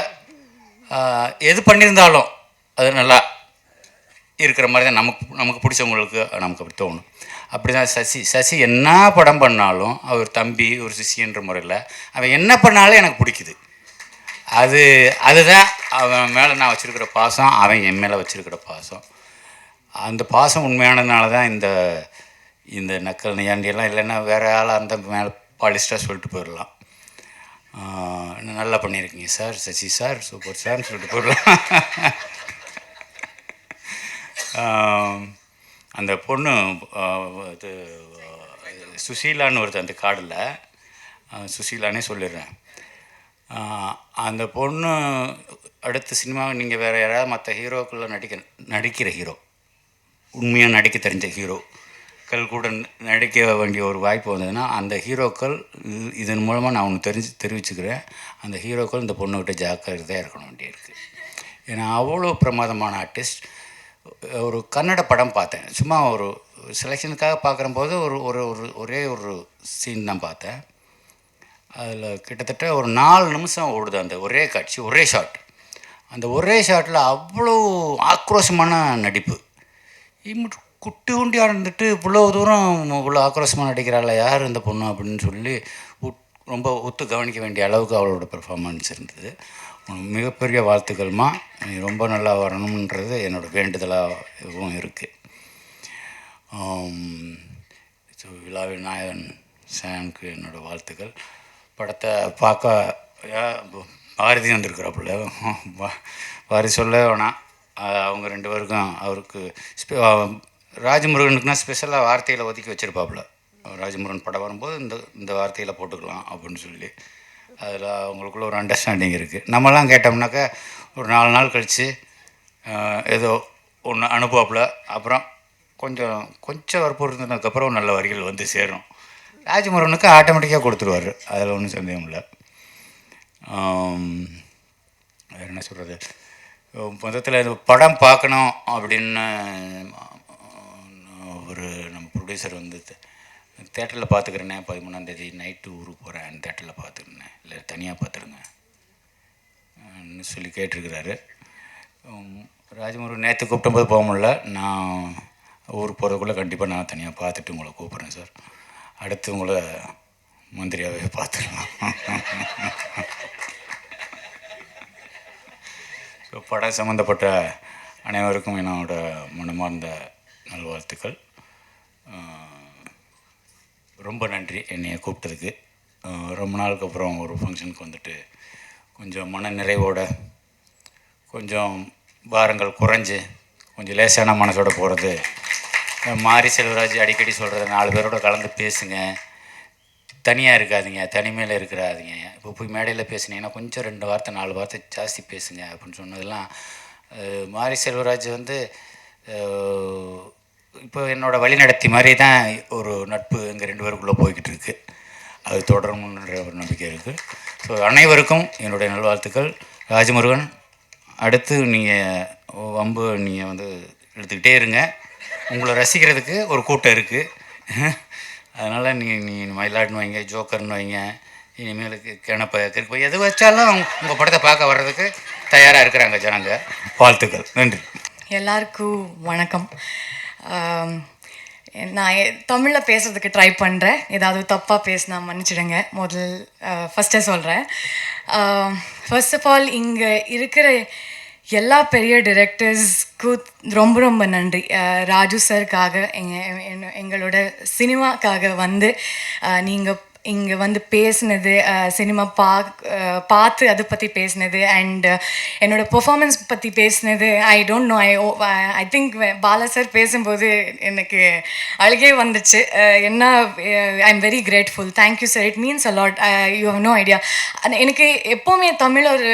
எது பண்ணியிருந்தாலும் அது நல்லா இருக்கிற மாதிரி தான் நமக்கு பிடிச்சவங்களுக்கு நமக்கு அப்படி தோணும். அப்படி தான் சசி என்ன படம் பண்ணாலும் அவர் தம்பி ஒரு சிஷியன்ற முறையில் அவன் என்ன பண்ணாலும் எனக்கு பிடிக்குது. அதுதான் அவன் மேலே நான் வச்சுருக்கிற பாசம், அவன் என் மேலே வச்சுருக்கிற பாசம். அந்த பாசம் உண்மையானதுனால தான் இந்த நக்கல் நையாண்டியெல்லாம். இல்லைன்னா வேறு ஆளாக அந்த மேலே பாலிஸ்டாக சொல்லிட்டு போயிடலாம். நல்லா பண்ணியிருக்கீங்க சார், சசி சார், சூப்பர் சார்னு சொல்லிட்டு போயிடலாம். அந்த பொண்ணு இது சுசீலான்னு ஒருத்தர் அந்த காடில், சுசீலானே சொல்லிடுறேன். அந்த பொண்ணு அடுத்த சினிமா நீங்கள் வேறு யாராவது மற்ற ஹீரோக்களில் நடிக்கிற ஹீரோ, உண்மையாக நடிக்க தெரிஞ்ச ஹீரோக்கள் கூட நடிக்க வேண்டிய ஒரு வாய்ப்பு வந்ததுன்னா அந்த ஹீரோக்கள் இதன் மூலமாக நான் ஒன்று தெரிவிச்சுக்கிறேன். அந்த ஹீரோக்கள் இந்த பொண்ணுக்கிட்ட ஜாக்கிரதையாக இருக்கணும் வேண்டியிருக்கு. ஏன்னா அவ்வளோ பிரமாதமான ஆர்டிஸ்ட். ஒரு கன்னட படம் பார்த்தேன், சும்மா ஒரு செலெக்ஷனுக்காக பார்க்குறம்போது ஒரே ஒரு சீன் தான் பார்த்தேன். அதில் கிட்டத்தட்ட ஒரு 4 நிமிஷம் ஓடுது அந்த ஒரே காட்சி, ஒரே ஷாட். அந்த ஒரே ஷாட்டில் அவ்வளோ ஆக்ரோஷமான நடிப்பு. குட்டி குண்டியாக இருந்துட்டு இவ்வளோ தூரம் இவ்வளோ ஆக்ரோஷமாக நடிக்கிறாள் யார் இந்த பொண்ணு அப்படின்னு சொல்லி ரொம்ப ஒத்து கவனிக்க வேண்டிய அளவுக்கு அவளோட பெர்ஃபார்மன்ஸ் இருந்தது. மிகப்பெரிய வாழ்த்துக்கள்மா, நீ ரொம்ப நல்லா வரணுன்றது என்னோடய வேண்டுதலாகவும் இருக்குது. ஸோ விழாவின் நாயகன் சாம்க்கு என்னோடய வாழ்த்துக்கள். படத்தை பார்க்க பாரதி வந்திருக்கிறாப்புல, பாரதி சொல்ல வேணாம். அவங்க 2 பேருக்கும் அவருக்கு ராஜமுருகனுக்குனா ஸ்பெஷலாக வார்த்தையில் ஒதுக்கி வச்சுருப்பாப்புல. ராஜமுருகன் படம் வரும்போது இந்த வார்த்தையில் போட்டுக்கலாம் அப்படின்னு சொல்லி அதில் அவங்களுக்குள்ள ஒரு அண்டர்ஸ்டாண்டிங் இருக்குது. நம்மலாம் கேட்டோம்னாக்கா ஒரு 4 நாள் கழித்து ஏதோ ஒன்று அனுப்புவாப்புல, அப்புறம் கொஞ்சம் வற்புறுத்தினதுக்கப்புறம் நல்ல வரிகள் வந்து சேரும். ராஜமுருகனுக்கு ஆட்டோமேட்டிக்காக கொடுத்துருவார், அதில் ஒன்றும் சந்தேகம் இல்லை. வேறு என்ன சொல்கிறது, மொத்தத்தில் இந்த படம் பார்க்கணும் அப்படின்னு ஒரு நம்ம ப்ரொடியூசர் வந்து தேட்டரில் பார்த்துக்கிறேன்னே 13ஆந்தேதி நைட்டு ஊருக்கு போகிறேன், தேட்டரில் பார்த்துக்கிறேன், இல்லை தனியாக பார்த்துருங்க சொல்லி கேட்டிருக்கிறாரு. ராஜமுருகன் நேற்று கூப்பிடும்போது போக முடியல, நான் ஊருக்கு போகிறதுக்குள்ளே கண்டிப்பாக நான் தனியாக பார்த்துட்டு உங்களை கூப்பிட்றேன் சார். அடுத்து உங்களை மந்திரியாகவே பார்த்துடலாம். ஸோ படம் சம்மந்தப்பட்ட அனைவருக்கும் என்னோட மனமார்ந்த நல்வாழ்த்துக்கள். ரொம்ப நன்றி என்னையை கூப்பிட்டதுக்கு. ரொம்ப நாளுக்கு அப்புறம் ஒரு ஃபங்க்ஷனுக்கு வந்துட்டு கொஞ்சம் மன நிறைவோட, கொஞ்சம் பாரங்கள் குறைஞ்சி, கொஞ்சம் லேசான மனசோட போகிறது. மாரி செல்வராஜ் அடிக்கடி சொல்கிறது, 4 பேரோட கலந்து பேசுங்க, தனியாக இருக்காதீங்க, தனிமையில் இருக்கிறாதீங்க. இப்போ போய் மேடையில் பேசுனீங்கன்னா கொஞ்சம் 2 வார்த்தை 4 வார்த்தை ஜாஸ்தி பேசுங்க அப்படின்னு சொன்னதெல்லாம் மாரி செல்வராஜ் வந்து இப்போ என்னோடய வழிநடத்தி மாதிரி தான் ஒரு நட்பு எங்கள் 2 பேருக்குள்ளே போய்கிட்டு இருக்குது. அது தொடரும்ன்ற ஒரு நம்பிக்கை இருக்குது. ஸோ அனைவருக்கும் என்னுடைய நல்வாழ்த்துக்கள். ராஜமுருகன், அடுத்து நீங்கள் வம்பு நீங்கள் வந்து எடுத்துக்கிட்டே இருங்க, உங்களை ரசிக்கிறதுக்கு ஒரு கூட்டம் இருக்குது. அதனால் நீ மயிலாடுன்னு வைங்க, ஜோக்கர்னு வைங்க, இனிமேலுக்கு கிணப்ப கிருப்ப எது வச்சாலும் உங்கள் படத்தை பார்க்க வர்றதுக்கு தயாராக இருக்கிறாங்க ஜனங்க. வாழ்த்துக்கள். நன்றி. எல்லாருக்கும் வணக்கம். நான் தமிழில் பேசுகிறதுக்கு ட்ரை பண்ணுறேன். ஏதாவது தப்பாக பேசினா மன்னிச்சிடுங்க. ஃபஸ்ட்டே சொல்கிறேன். ஃபர்ஸ்ட் ஆஃப் ஆல் இங்கே இருக்கிற எல்லா பெரிய டிரெக்டர்ஸ்க்கு ரொம்ப ரொம்ப நன்றி. ராஜு சாருக்காக எங்களோட சினிமாக்காக வந்து நீங்கள் இங்கே வந்து பேசினது, சினிமா பார்த்து அதை பற்றி பேசினது, அண்ட் என்னோடய பெர்ஃபார்மன்ஸ் பற்றி பேசினது. I don't know, I think Bala sir பேசும்போது எனக்கு அழுகே வந்துச்சு. என்ன, I am very grateful. Thank you sir, it means a lot. You have no idea. எனக்கு எப்போவுமே தமிழ் ஒரு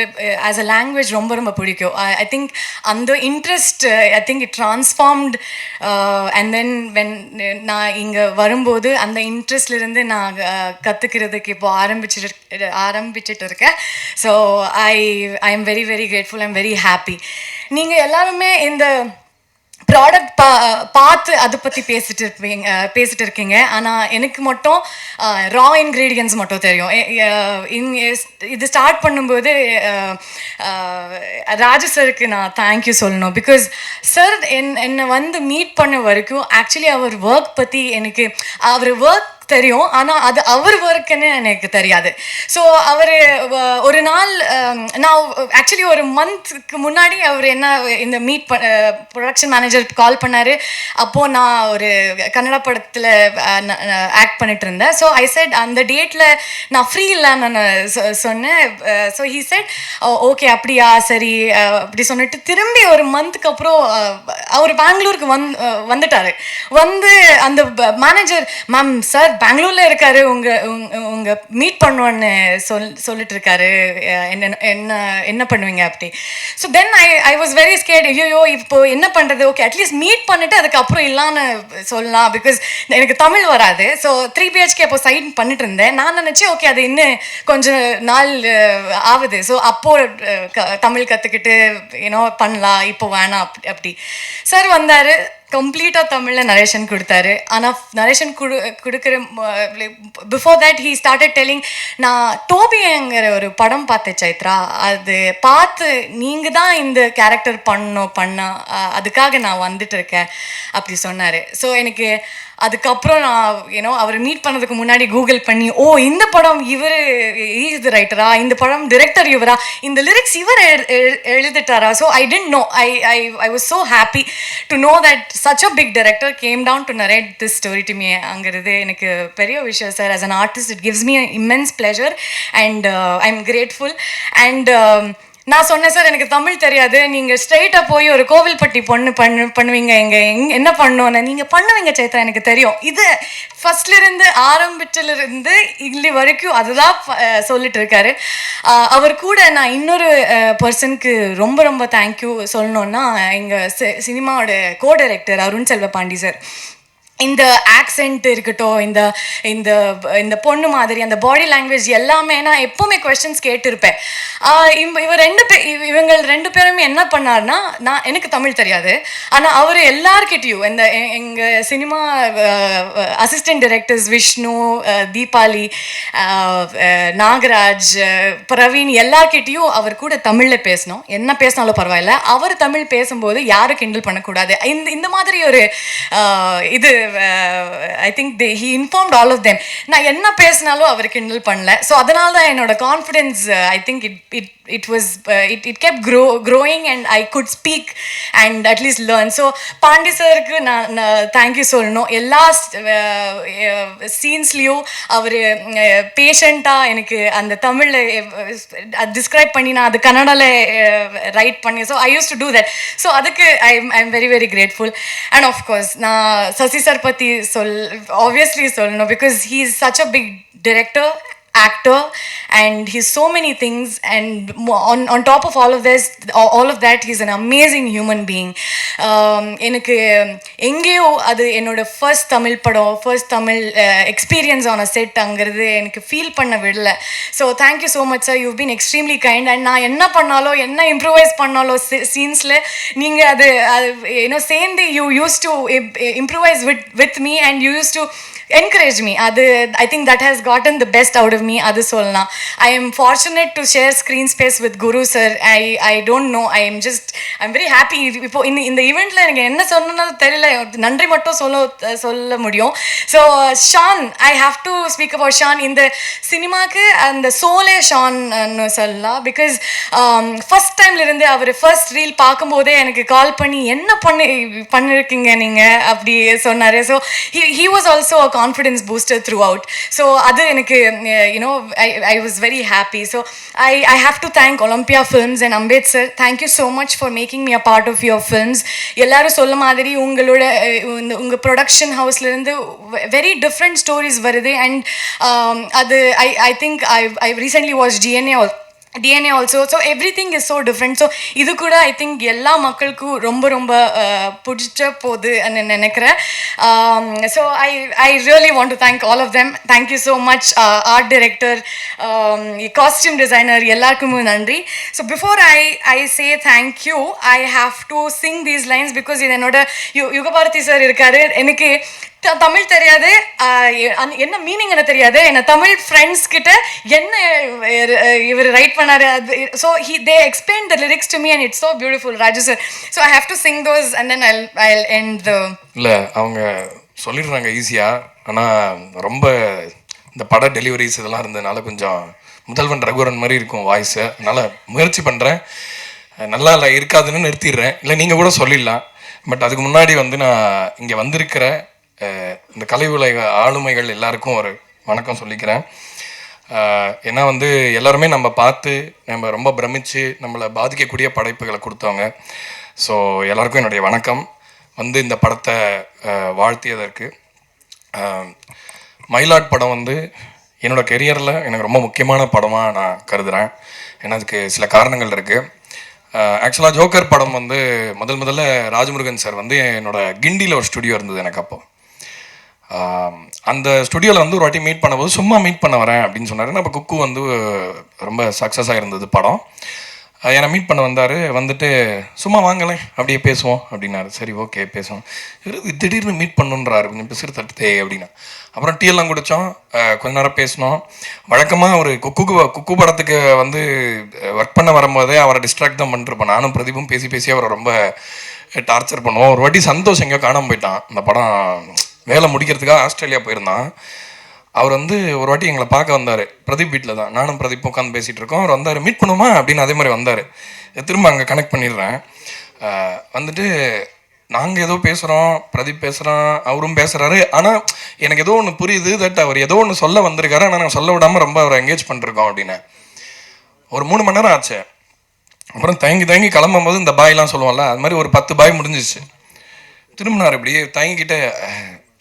ஆஸ் அ லாங்குவேஜ் ரொம்ப ரொம்ப பிடிக்கும். ஐ திங்க் அந்த interest, I think it ட்ரான்ஸ்ஃபார்ம்ட். And then நான் இங்கே வரும்போது அந்த இன்ட்ரெஸ்ட்லேருந்து நான் கற்றுக்கிறதுக்கு இப்போ ஆரம்பிச்சிட்டு இருக்கேன். So I am very very grateful. I am very happy. நீங்கள் எல்லாருமே இந்த ப்ராடக்ட் பார்த்து அதை பற்றி பேசிட்டு இருக்கீங்க. ஆனால் எனக்கு மட்டும் ரா இன்க்ரீடியன்ஸ் மட்டும் தெரியும். இது ஸ்டார்ட் பண்ணும்போது ராஜு சருக்கு நான் தேங்க்யூ சொல்லணும். பிகாஸ் சார் என்னை வந்து மீட் பண்ண வரைக்கும் ஆக்சுவலி அவர் ஒர்க் பற்றி எனக்கு அவர் ஒர்க் தெரியும், ஆனால் அது அவர் ஒர்க்குன்னு எனக்கு தெரியாது. ஸோ அவர் ஒரு நாள், நான் ஆக்சுவலி ஒரு மந்த்க்கு முன்னாடி அவர் என்ன இந்த ப்ரொடக்ஷன் மேனேஜர் கால் பண்ணார். அப்போது நான் ஒரு கன்னட படத்தில் ஆக்ட் பண்ணிட்டு இருந்தேன். ஸோ ஐ செட் அந்த டேட்டில் நான் ஃப்ரீ இல்லைன்னு நான் சொன்னேன். ஸோ ஹீ செட் ஓகே அப்படியா சரி அப்படி சொன்னிட்டு திரும்பி ஒரு மந்த்துக்கு அப்புறம் அவர் பெங்களூருக்கு வந்துட்டார். வந்து அந்த மேனேஜர், மேம் சார் பெங்களூரில் இருக்காரு, உங்கள் மீட் பண்ணுவோன்னு சொல்லிட்டு இருக்காரு, என்ன பண்ணுவீங்க அப்படி. So then I was very scared. ஐயோ இப்போ என்ன பண்ணுறது, ஓகே அட்லீஸ்ட் மீட் பண்ணிவிட்டு அதுக்கப்புறம் இல்லான்னு சொல்லலாம். பிகாஸ் எனக்கு தமிழ் வராது. ஸோ 3 BHK அப்போ சைன் பண்ணிட்டு இருந்தேன். நான் நினச்சேன் ஓகே அது இன்னும் கொஞ்சம் நாள் ஆகுது. ஸோ அப்போது தமிழ் கற்றுக்கிட்டு பண்ணலாம், இப்போ வேணாம் அப்படி. சார் வந்தார், கம்ப்ளீட்டாக தமிழில் நரேஷன் கொடுத்தாரு. ஆனால் நரேஷன் கொடுக்குற before that he started telling, நான் டோபிங்கிற ஒரு படம் பார்த்தேன் சைத்ரா, அது பார்த்து நீங்கள் தான் இந்த கேரக்டர் அதுக்காக நான் வந்துட்டு இருக்கேன் அப்படி சொன்னார். ஸோ எனக்கு அதுக்கப்புறம் நான் அவர் மீட் பண்ணதுக்கு முன்னாடி கூகுள் பண்ணி, ஓ இந்த படம் இவர் இது ரைட்டரா, இந்த படம் டிரெக்டர் இவரா, இந்த லிரிக்ஸ் இவர் எழுதிட்டாரா. So I didn't know. I was so happy to know that such a big director came down to narrate this story to me. அங்கிறது எனக்கு பெரிய விஷயம் sir. As an artist it gives me an immense pleasure and I'm grateful. And நான் சொன்னேன் சார் எனக்கு தமிழ் தெரியாது, நீங்கள் ஸ்ட்ரைட்டாக போய் ஒரு கோவில்பட்டி பொண்ணு பண்ணுவீங்க, என்ன பண்ணோன்னு நீங்கள் பண்ணுவீங்க சைத்ரா, எனக்கு தெரியும். இது ஃபர்ஸ்ட்லேருந்து ஆரம்பிச்சிலிருந்து இல்லை வரைக்கும் அதுதான் சொல்லிட்டு இருக்காரு. அவர் கூட நான் இன்னொரு பர்சனுக்கு ரொம்ப ரொம்ப தேங்க்யூ சொல்லணுன்னா, எங்கள் சினிமாவோட கோ டைரக்டர் அருண் செல்வ பாண்டி சார். இந்த ஆக்சென்ட் இருக்கட்டும், இந்த இந்த இந்த பொண்ணு மாதிரி அந்த பாடி லாங்குவேஜ் எல்லாமே நான் எப்போவுமே கொஸ்டின்ஸ் கேட்டிருப்பேன். இவங்க ரெண்டு பேருமே என்ன பண்ணார்னா, எனக்கு தமிழ் தெரியாது, ஆனால் அவர் எல்லார்கிட்டையும் இந்த எங்கள் cinema assistant directors Vishnu, Deepali, Nagaraj, Praveen எல்லார்கிட்டையும் அவர் கூட தமிழில் பேசணும். என்ன பேசினாலும் பரவாயில்ல, அவர் தமிழ் பேசும்போது யாரும் கிண்டல் பண்ணக்கூடாது. இந்த மாதிரி ஒரு இது I think he informed all of them. நான் என்ன பேசினாலும் அவர் கிண்டல் பண்ணல. ஸோ அதனால தான் என்னோட confidence I think it kept growing and I could speak and at least learn. So Pandi சாருக்கு நான் தேங்க்யூ சொல்லணும். எல்லா சீன்ஸ்லேயும் அவர் பேஷண்ட்டாக எனக்கு அந்த தமிழில் டிஸ்கிரைப் பண்ணி நான் அது கன்னடாவில் ரைட் பண்ணி, so I used to do that. So அதுக்கு I'm very very grateful. And of course நான் சசி சார் பற்றி obviously சொல்லணும், because he is such a big director, actor, and he's so many things, and on top of all of that he's an amazing human being. எனக்கு எங்கேயோ அது என்னோட ஃபர்ஸ்ட் தமிழ் படம், ஃபர்ஸ்ட் தமிழ் எக்ஸ்பீரியன்ஸ் ஆன செட் அங்கிறது எனக்கு ஃபீல் பண்ண விடல. So thank you so much sir, you been extremely kind. And நான் என்ன பண்ணாலும், என்ன இம்ப்ரூவைஸ் பண்ணாலும் சீன்ஸில் நீங்கள் அது சேர்ந்து you use to improvise with me and you used to encourage me. I think that has gotten the best out of me. Adu solna, I am fortunate to share screen space with Guru sir. I don't know, I'm very happy. இப்போ இந்த ஈவெண்ட்ல எனக்கு என்ன சொல்லணும்னு தெரியல, நன்றி மட்டும் சொல்ல முடியும். So Shan, I have to speak about Shan. இந்த சினிமாக்கு அந்த சோலே ஷான் சொல்லலாம், பிகாஸ் ஃபர்ஸ்ட் டைம்ல இருந்து அவர் ஃபர்ஸ்ட் ரீல் பார்க்கும்போதே எனக்கு கால் பண்ணி என்ன பண்ணிருக்கீங்க நீங்க அப்படி சொன்னாரு. So he was also a confidence booster throughout. So adu enakku I was very happy. So I have to thank Olympia Films and Ambed sir. Thank you so much for making me a part of your films. ellaru solla madiri unga production house la irundhu very different stories varudhe, and adu I think I recently watched DNA also. So everything is so different. So இது கூட I think எல்லா மக்களுக்கும் ரொம்ப ரொம்ப பிடிச்ச போது நினைக்கிறேன். So I really want to thank all of them. Thank you so much, art director, costume designer, எல்லாருக்கும் நன்றி. So before I say thank you, I have to sing these lines because இது என்னோட யுகபாரதி சார் இருக்காரு. எனக்கு தமிழ் தெரியாது, என்ன மீனிங் என்ன தெரியாது, என்ன தமிழ் ஃப்ரெண்ட்ஸ் கிட்ட என்ன இவர் ரைட் பண்ணாரு, so they explained the lyrics to me and it's so beautiful, Raju sir. So I have to sing those and then I'll end the... இல்லை அவங்க சொல்லிடுறாங்க ஈஸியாக, ஆனால் ரொம்ப இந்த பட டெலிவரிஸ் இதெல்லாம் இருந்ததுனால கொஞ்சம் முதல்வன் ரகுவரன் மாதிரி இருக்கும் வாய்ஸு. அதனால் முயற்சி பண்ணுறேன், நல்லா இல்லை இருக்காதுன்னு நிறுத்திடுறேன், இல்லை நீங்கள் கூட சொல்லிடலாம். பட் அதுக்கு முன்னாடி நான் இங்கே வந்திருக்கிற இந்த கலை உலக ஆளுமைகள் எல்லாருக்கும் ஒரு வணக்கம் சொல்லிக்கிறேன். ஏன்னா எல்லாருமே நம்ம பார்த்து நம்ம ரொம்ப பிரமிச்சு நம்மளை பாதிக்கக்கூடிய படைப்புகளை கொடுத்தவங்க. ஸோ எல்லாருக்கும் என்னுடைய வணக்கம். இந்த படத்தை வாழ்த்தியதற்கு. மயிலாட் படம் என்னோடய கெரியரில் எனக்கு ரொம்ப முக்கியமான படமாக நான் கருதுகிறேன். ஏன்னா அதுக்கு சில காரணங்கள் இருக்குது. ஆக்சுவலாக ஜோக்கர் படம் முதல்ல ராஜமுருகன் சார் என்னோட கிண்டியில் ஒரு ஸ்டுடியோ இருந்தது எனக்கு. அப்போ அந்த ஸ்டுடியோவில் ஒரு வாட்டி மீட் பண்ணும்போது சும்மா மீட் பண்ண வரேன் அப்படின்னு சொன்னார். நம்ம குக்கு ரொம்ப சக்ஸஸாக இருந்தது படம். என்னை மீட் பண்ண வந்தார். சும்மா வாங்கலேன் அப்படியே பேசுவோம் அப்படின்னாரு. சரி ஓகே பேசுவோம். திடீர்னு மீட் பண்ணுன்றாரு, கொஞ்சம் பிசிறு தட்டுதே அப்படின்னா. அப்புறம் டீ எல்லாம் குடித்தோம், கொஞ்ச நேரம் பேசினோம். வழக்கமாக ஒரு குக்கு படத்துக்கு ஒர்க் பண்ண வரும்போதே அவரை டிஸ்ட்ராக்ட் தான் பண்ணிருப்பேன். நானும் பிரதீபும் பேசி அவரை ரொம்ப டார்ச்சர் பண்ணுவோம். ஒரு வாட்டி சந்தோஷம் எங்கேயோ காணாமல் போயிட்டான். அந்த படம் வேலை முடிக்கிறதுக்காக ஆஸ்திரேலியா போயிருந்தான். அவர் ஒரு வாட்டி எங்களை பார்க்க வந்தார். பிரதீப் வீட்டில் தான், நானும் பிரதீப் உட்காந்து பேசிகிட்டு இருக்கோம். அவர் வந்தார், மீட் பண்ணுமா அப்படின்னு அதே மாதிரி வந்தார். திரும்ப அங்கே கனெக்ட் பண்ணிடுறேன். நாங்கள் ஏதோ பேசுகிறோம், பிரதீப் பேசுகிறான், அவரும் பேசுகிறாரு. ஆனால் எனக்கு ஏதோ ஒன்று புரியுது, தட் அவர் ஏதோ ஒன்று சொல்ல வந்திருக்காரு, ஆனால் நாங்கள் சொல்ல விடாமல் ரொம்ப அவரை என்கேஜ் பண்ணிருக்கோம் அப்படின்னு. ஒரு 3 மணி நேரம் ஆச்சு. அப்புறம் தயங்கி கிளம்பும்போது இந்த பாய்லாம் சொல்லுவோம்ல, அது மாதிரி ஒரு 10 பாய் முடிஞ்சிச்சு. திரும்பினார் இப்படியே தயங்கிட்ட,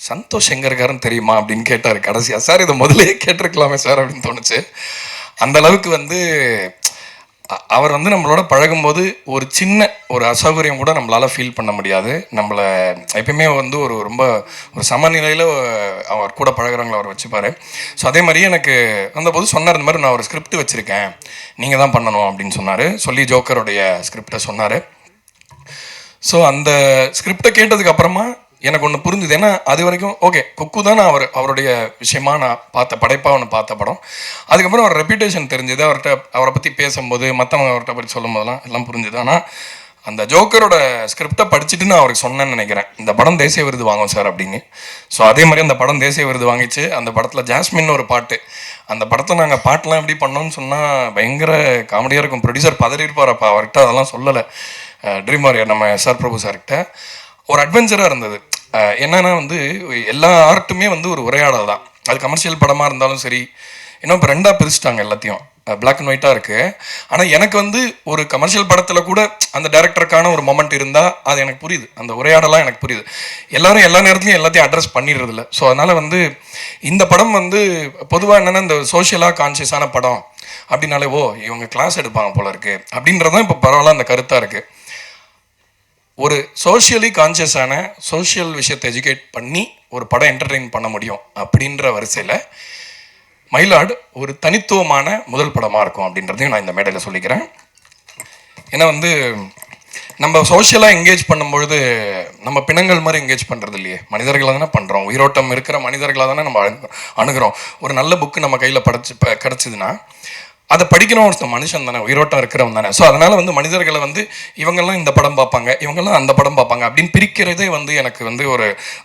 சந்தோஷ் எங்கே இருக்காருன்னு தெரியுமா அப்படின்னு கேட்டார் கடைசியாக. சார் இதை முதலே கேட்டிருக்கலாமே சார் அப்படின்னு தோணுச்சு. அந்த அளவுக்கு வந்து அவர் வந்து நம்மளோட பழகும்போது ஒரு சின்ன ஒரு அசௌகரியம் கூட நம்மளால் ஃபீல் பண்ண முடியாது. நம்மளை எப்பயுமே வந்து ரொம்ப ஒரு சமநிலையில் அவர் கூட பழகுறவங்களை அவர் வச்சுப்பார். ஸோ அதே மாதிரியே எனக்கு வந்தபோது சொன்னார், இந்த மாதிரி நான் ஒரு ஸ்கிரிப்ட் வச்சுருக்கேன், நீங்கள் தான் பண்ணணும் அப்படின்னு சொன்னார். சொல்லி ஜோக்கருடைய ஸ்கிரிப்டை சொன்னார். ஸோ அந்த ஸ்கிரிப்டை கேட்டதுக்கு அப்புறமா எனக்கு ஒன்று புரிஞ்சுது. ஏன்னா அது வரைக்கும் ஓகே குக்கு தான் நான் அவருடைய விஷயமா நான் படைப்பாக ஒன்று பார்த்த படம். அதுக்கப்புறம் அவர் ரெப்யூட்டேஷன் தெரிஞ்சது. அவரை பற்றி பேசும்போது மற்றவங்க அவர்கிட்ட பற்றி சொல்லும் போதெல்லாம் எல்லாம் புரிஞ்சுது. ஆனால் அந்த ஜோக்கரோட ஸ்கிரிப்டை படிச்சுட்டு நான் அவருக்கு சொன்னேன்னு நினைக்கிறேன், இந்த படம் தேசிய விருது வாங்கும் சார் அப்படின்னு. ஸோ அதே மாதிரி அந்த படம் தேசிய விருது வாங்கிச்சு. அந்த படத்தில் ஜாஸ்மின் ஒரு பாட்டு, அந்த படத்தில் நாங்கள் பாட்டெலாம் எப்படி பண்ணோம்னு சொன்னால் பயங்கர காமெடியாக இருக்கும். ப்ரொடியூசர் பதறியிருப்பார். அப்போ அவர்கிட்ட அதெல்லாம் சொல்லலை. ட்ரீம் வாரியர் நம்ம எஸ்ஆர் பிரபு சார்கிட்ட ஒரு அட்வென்ச்சராக இருந்தது. என்னன்னா வந்து எல்லா ஆர்ட்டுமே வந்து ஒரு உரையாடல் தான். அது கமர்ஷியல் படமாக இருந்தாலும் சரி, இன்னும் இப்போ 2ஆக பிரிச்சுட்டாங்க எல்லாத்தையும், பிளாக் அண்ட் ஒயிட்டாக இருக்குது. ஆனால் எனக்கு வந்து ஒரு கமர்ஷியல் படத்தில் கூட அந்த டேரக்டருக்கான ஒரு மொமெண்ட் இருந்தால் அது எனக்கு புரியுது, அந்த உரையாடலாம் எனக்கு புரியுது. எல்லாரும் எல்லா நேரத்துலையும் எல்லாத்தையும் அட்ரஸ் பண்ணிடுறதில்ல. ஸோ அதனால் வந்து இந்த படம் வந்து பொதுவாக என்னென்னா இந்த சோஷியலாக கான்ஷியஸான படம் அப்படின்னாலே ஓ இவங்க கிளாஸ் எடுப்பாங்க போல இருக்குது அப்படின்றதான் இப்போ பரவாயில்ல அந்த கருத்தாக இருக்குது. ஒரு சோஷியலி கான்ஷியஸான சோஷியல் விஷயத்தை எஜுகேட் பண்ணி ஒரு படம் என்டர்டெயின் பண்ண முடியும் அப்படின்ற வரிசையில் மயிலாடு ஒரு தனித்துவமான முதல் படமாக இருக்கும் அப்படின்றதையும் நான் இந்த மேடையில் சொல்லிக்கிறேன். ஏன்னா வந்து நம்ம சோஷியலாக என்கேஜ் பண்ணும்பொழுது நம்ம பிணங்கள் மாதிரி என்கேஜ் பண்ணுறது இல்லையே, மனிதர்களாக தானே பண்ணுறோம். உயிரோட்டம் இருக்கிற மனிதர்களாக தானே நம்ம அணுகிறோம். ஒரு நல்ல புக்கு நம்ம கையில் கிடச்சிதுன்னா அதை படிக்கணும். ஒரு மனுஷன் தானே, உயிரோட்டம் இருக்கிறவன் தானே. ஸோ அதனால் வந்து மனிதர்களை வந்து இவங்கெல்லாம் இந்த படம் பார்ப்பாங்க, இவங்கெல்லாம் அந்த படம் பார்ப்பாங்க அப்படின்னு பிரிக்கிறதே வந்து எனக்கு வந்து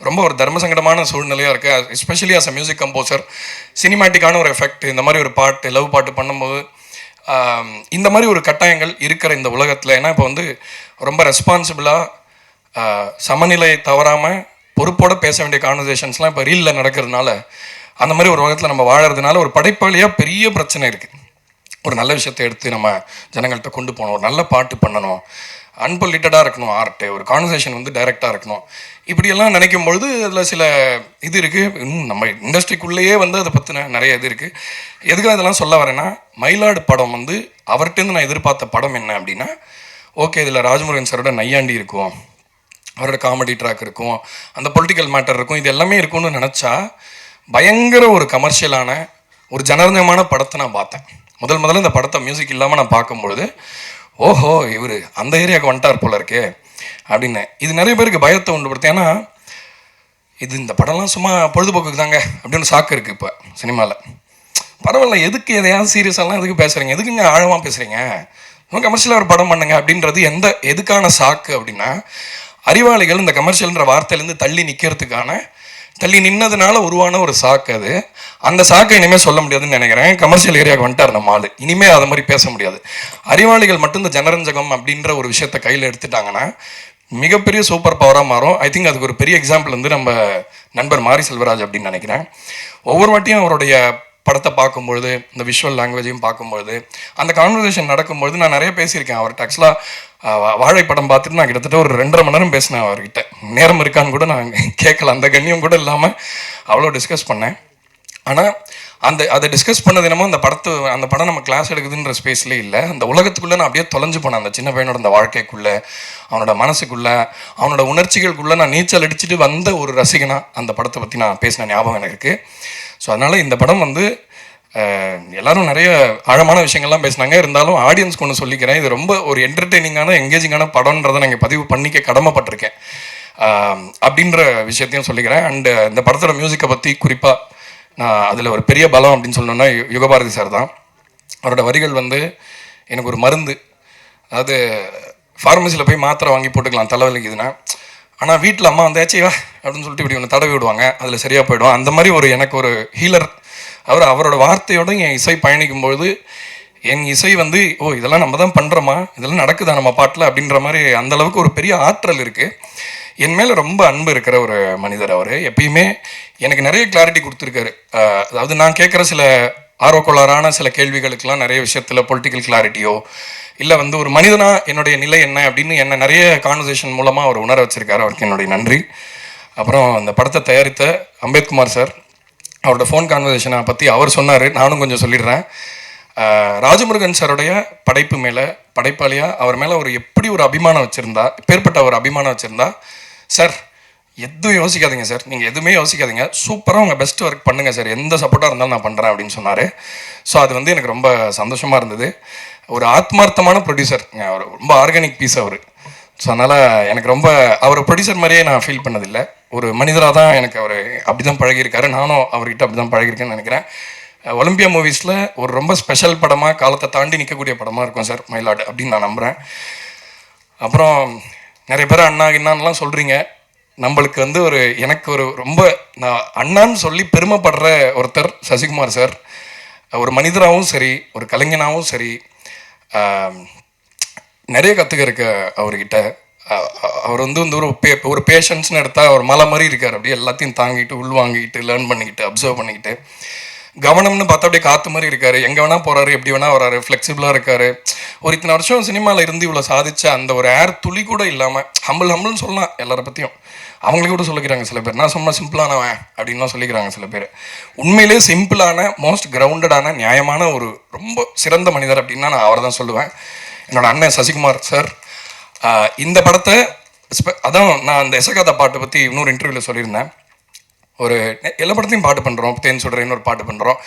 ரொம்ப ஒரு தர்ம சங்கடமான சூழ்நிலையாக இருக்குது. Especially as a music composer சினிமேட்டிக்கான ஒரு எஃபெக்ட், இந்த மாதிரி ஒரு பாட்டு லவ் பாட்டு பண்ணும்போது இந்த மாதிரி ஒரு கட்டாயங்கள் இருக்கிற இந்த உலகத்தில், ஏன்னா இப்போ வந்து ரொம்ப ரெஸ்பான்சிபிளாக சமநிலை தவறாமல் பொறுப்போடு பேச வேண்டிய கான்வர்சேஷன்ஸ்லாம் இப்போ ரீலில் நடக்கிறதுனால, அந்த மாதிரி ஒரு உலகத்தில் நம்ம வாழறதுனால ஒரு படைப்பாளியாக பெரிய பிரச்சனை இருக்குது. ஒரு நல்ல விஷயத்தை எடுத்து நம்ம ஜனங்கள்கிட்ட கொண்டு போகணும், ஒரு நல்ல பாட்டு பண்ணணும், அன்பொலிட்டடாக இருக்கணும் ஆர்ட்டு, ஒரு கான்வர்சேஷன் வந்து டைரெக்டாக இருக்கணும். இப்படியெல்லாம் நினைக்கும் பொழுது அதில் சில இது இருக்குது. நம்ம இண்டஸ்ட்ரிக்குள்ளேயே வந்து அதை பற்றின நிறைய இது இருக்குது. எதுக்காக இதெல்லாம் சொல்ல வரேன்னா, மயிலாடு படம் வந்து அவர்கிட்டருந்து நான் எதிர்பார்த்த படம் என்ன அப்படின்னா, ஓகே இதில் ராஜமுருகன் சாரோட நையாண்டி இருக்கும், அவரோட காமெடி ட்ராக் இருக்கும், அந்த பொலிட்டிக்கல் மேட்டர் இருக்கும், இது எல்லாமே இருக்கும்னு நினச்சா பயங்கர ஒரு கமர்ஷியலான ஒரு ஜனரஞ்சமான படத்தை நான் பார்த்தேன். முதல்ல இந்த படத்தை மியூசிக் இல்லாமல் நான் பார்க்கும்பொழுது ஓஹோ இவர் அந்த ஏரியாவுக்கு வந்துட்டார் போல இருக்கே அப்படின்னு இது நிறைய பேருக்கு பயத்தை உண்டுபடுத்து. ஏன்னா இது இந்த படம்லாம் சும்மா பொழுதுபோக்குக்கு தாங்க அப்படின்னு சாக்கு இருக்குது இப்போ சினிமாவில். பரவாயில்ல, எதுக்கு எதையாவது சீரியஸாலாம் எதுக்கு பேசுகிறீங்க, எதுக்குங்க ஆழமாக பேசுகிறீங்க, இன்னும் கமர்ஷியலாக ஒரு படம் பண்ணுங்க அப்படின்றது எதுக்கான சாக்கு அப்படின்னா, அறிவாளிகள் இந்த கமர்ஷியல்ன்ற வார்த்தையிலேருந்து தள்ளி நின்னதுனால உருவான ஒரு சாக்கு அது. அந்த சாக்கை இனிமேல் சொல்ல முடியாதுன்னு நினைக்கிறேன். கமர்ஷியல் ஏரியாவுக்கு வந்துட்டார் நம்ம ஆள், இனிமேல் அதை மாதிரி பேச முடியாது. அறிவாளிகள் மட்டும் இந்த ஜனரஞ்சகம் அப்படின்ற ஒரு விஷயத்தை கையில் எடுத்துட்டாங்கன்னா மிகப்பெரிய சூப்பர் பவராக மாறும். ஐ திங்க் அதுக்கு ஒரு பெரிய எக்ஸாம்பிள் வந்து நம்ம நண்பர் மாரி செல்வராஜ் அப்படின்னு நினைக்கிறேன். ஒவ்வொரு வாட்டியும் அவருடைய படத்தை பார்க்கும்பொழுது, இந்த விஷுவல் லாங்குவேஜையும் பார்க்கும்பொழுது, அந்த கான்வர்சேஷன் நடக்கும்பொழுது நான் நிறைய பேசியிருக்கேன் அவர்கிட்ட. ஆக்சுவலாக வாழை படம் பார்த்துட்டு நான் கிட்டத்தட்ட ஒரு 2.5 மணி நேரம் பேசினேன் அவர்கிட்ட. நேரம் இருக்கான்னு கூட நான் கேட்கல, அந்த கண்ணியம் கூட இல்லாமல் அவ்வளோ டிஸ்கஸ் பண்ணேன். ஆனால் அதை டிஸ்கஸ் பண்ணது என்னமோ அந்த படம் நம்ம கிளாஸ் எடுக்குதுன்ற ஸ்பேஸ்லேயே இல்லை, அந்த உலகத்துக்குள்ளே நான் அப்படியே தொலைஞ்சு போனேன். அந்த சின்ன பையனோட அந்த வாழ்க்கைக்குள்ளே, அவனோட மனசுக்குள்ளே, அவனோட உணர்ச்சிகளுக்குள்ளே நான் நீச்சல் அடிச்சுட்டு வந்த ஒரு ரசிகனாக அந்த படத்தை பற்றி நான் பேசின ஞாபகம் எனக்கு இருக்குது. ஸோ அதனால் இந்த படம் வந்து எல்லோரும் நிறைய ஆழமான விஷயங்கள்லாம் பேசினாங்க. இருந்தாலும் ஆடியன்ஸ்க்கு ஒன்று சொல்லிக்கிறேன், இது ரொம்ப ஒரு என்டர்டெய்னிங்கான எங்கேஜிங்கான படம்ன்றதை நான் இங்கே பதிவு பண்ணிக்க கடமைப்பட்டிருக்கேன் அப்படின்ற விஷயத்தையும் சொல்லிக்கிறேன். அண்டு இந்த படத்தோட மியூசிக்கை பற்றி குறிப்பாக நான் அதில் ஒரு பெரிய பலம் அப்படின்னு சொல்லணுன்னா யுகபாரதி சார் தான். அவரோட வரிகள் வந்து எனக்கு ஒரு மருந்து. அதாவது ஃபார்மசியில் போய் மாத்திரை வாங்கி போட்டுக்கலாம் தலைவலிக்குதுன்னா, ஆனால் வீட்டில் அம்மா வந்து ஏச்சிவா அப்படின்னு சொல்லிட்டு இப்படி ஒன்று தடவி விடுவாங்க, அதில் சரியாக போயிடும். அந்த மாதிரி எனக்கு ஒரு ஹீலர் அவரோட வார்த்தையோட என் இசை பயணிக்கும்பொழுது என் இசை வந்து ஓ இதெல்லாம் நம்ம தான் பண்ணுறோமா, இதெல்லாம் நடக்குதா நம்ம பாட்டில் அப்படின்ற மாதிரி அந்தளவுக்கு ஒரு பெரிய ஆற்றல் இருக்குது. என் மேலே ரொம்ப அன்பு இருக்கிற ஒரு மனிதர் அவர். எப்பயுமே எனக்கு நிறைய கிளாரிட்டி கொடுத்துருக்காரு. அதாவது நான் கேட்குற சில ஆர்வக்கோளாறான சில கேள்விகளுக்கெல்லாம் நிறைய விஷயத்தில் பொலிட்டிக்கல் கிளாரிட்டியோ இல்லை வந்து ஒரு மனிதனா என்னுடைய நிலை என்ன அப்படின்னு என்ன நிறைய கான்வர்சேஷன் மூலமாக அவர் உணர வச்சிருக்காரு. அவருக்கு என்னுடைய நன்றி. அப்புறம் அந்த படத்தை தயாரித்த அம்பேத்குமார் சார், அவரோட ஃபோன் கான்வர்சேஷனை பற்றி அவர் சொன்னார், நானும் கொஞ்சம் சொல்லிடுறேன். ராஜமுருகன் சாருடைய படைப்பு மேலே, படைப்பாளியாக அவர் மேலே ஒரு எப்படி ஒரு அபிமானம் வச்சுருந்தா, பேர்பட்ட ஒரு அபிமானம் வச்சுருந்தா, சார் எதுவும் யோசிக்காதீங்க சார், நீங்கள் எதுவுமே யோசிக்காதீங்க, சூப்பராக உங்கள் பெஸ்ட் ஒர்க் பண்ணுங்கள் சார், எந்த சப்போர்ட்டாக இருந்தாலும் நான் பண்ணுறேன் அப்படின்னு சொன்னார். ஸோ அது வந்து எனக்கு ரொம்ப சந்தோஷமாக இருந்தது. ஒரு ஆத்மார்த்தமான ப்ரொடியூசர், அவர் ரொம்ப ஆர்கானிக் பீஸ் அவர். ஸோ அதனால் எனக்கு ரொம்ப அவர் ப்ரொடியூசர் மாதிரியே நான் ஃபீல் பண்ணதில்லை. ஒரு மனிதராக தான் எனக்கு அவர் அப்படி தான் பழகியிருக்காரு. நானும் அவர்கிட்ட அப்படி தான் பழகியிருக்கேன்னு நினைக்கிறேன். ஒலிம்பியா மூவிஸில் ஒரு ரொம்ப ஸ்பெஷல் படமாக, காலத்தை தாண்டி நிற்கக்கூடிய படமாக இருக்கும் சார் மயிலாடு அப்படின்னு நான் நம்புகிறேன். அப்புறம் நிறைய பேர் அண்ணா என்னான்லாம் சொல்கிறீங்க. நம்மளுக்கு வந்து எனக்கு ரொம்ப நான் அண்ணான்னு சொல்லி பெருமைப்படுற ஒருத்தர் சசிகுமார் சார். ஒரு மனிதராகவும் சரி, ஒரு கலைஞனாகவும் சரி, நிறைய கற்றுக்க இருக்க அவர்கிட்ட. அவர் வந்து ஒரு பேஷன்ஸ்னு எடுத்தால் அவர் மலை மாதிரி இருக்கார். அப்படியே எல்லாத்தையும் தாங்கிட்டு, உள்வாங்கிட்டு, லேர்ன் பண்ணிக்கிட்டு, அப்சர்வ் பண்ணிக்கிட்டு, கவனம்னு பார்த்தா அப்படியே காற்று மாதிரி இருக்கார். எங்கே வேணால் போகிறாரு, எப்படி வேணால் வராரு, ஃப்ளெக்சிபிளாக இருக்கார். ஒரு இத்தனை வருஷம் சினிமாவில் இருந்து இவ்வளோ சாதிச்ச அந்த ஒரு ஏர் துளி கூட இல்லாமல் ஹம்பிள்னு சொல்லலாம் எல்லாரை பற்றியும். அவங்களுக்கு கூட சொல்லிக்கிறாங்க சில பேர், நான் சும்மா சிம்பிளானவன் அப்படின்லாம் சொல்லிக்கிறாங்க சில பேர். உண்மையிலே சிம்பிளான, மோஸ்ட் கிரவுண்டடான, நியாயமான ஒரு ரொம்ப சிறந்த மனிதர் அப்படின்னா நான் அவரை தான் சொல்லுவேன். என்னோட அண்ணன் சசிகுமார் சார் இந்த படத்தை அதான் நான் அந்த எசகாதா பாட்டை பற்றி இன்னொரு இன்டர்வியூவில் சொல்லியிருந்தேன். ஒரு எல்லா படத்தையும் பாட்டு பண்ணுறோம், தேன் சுடுறேன்னு ஒரு பாட்டு பண்ணுறோம்,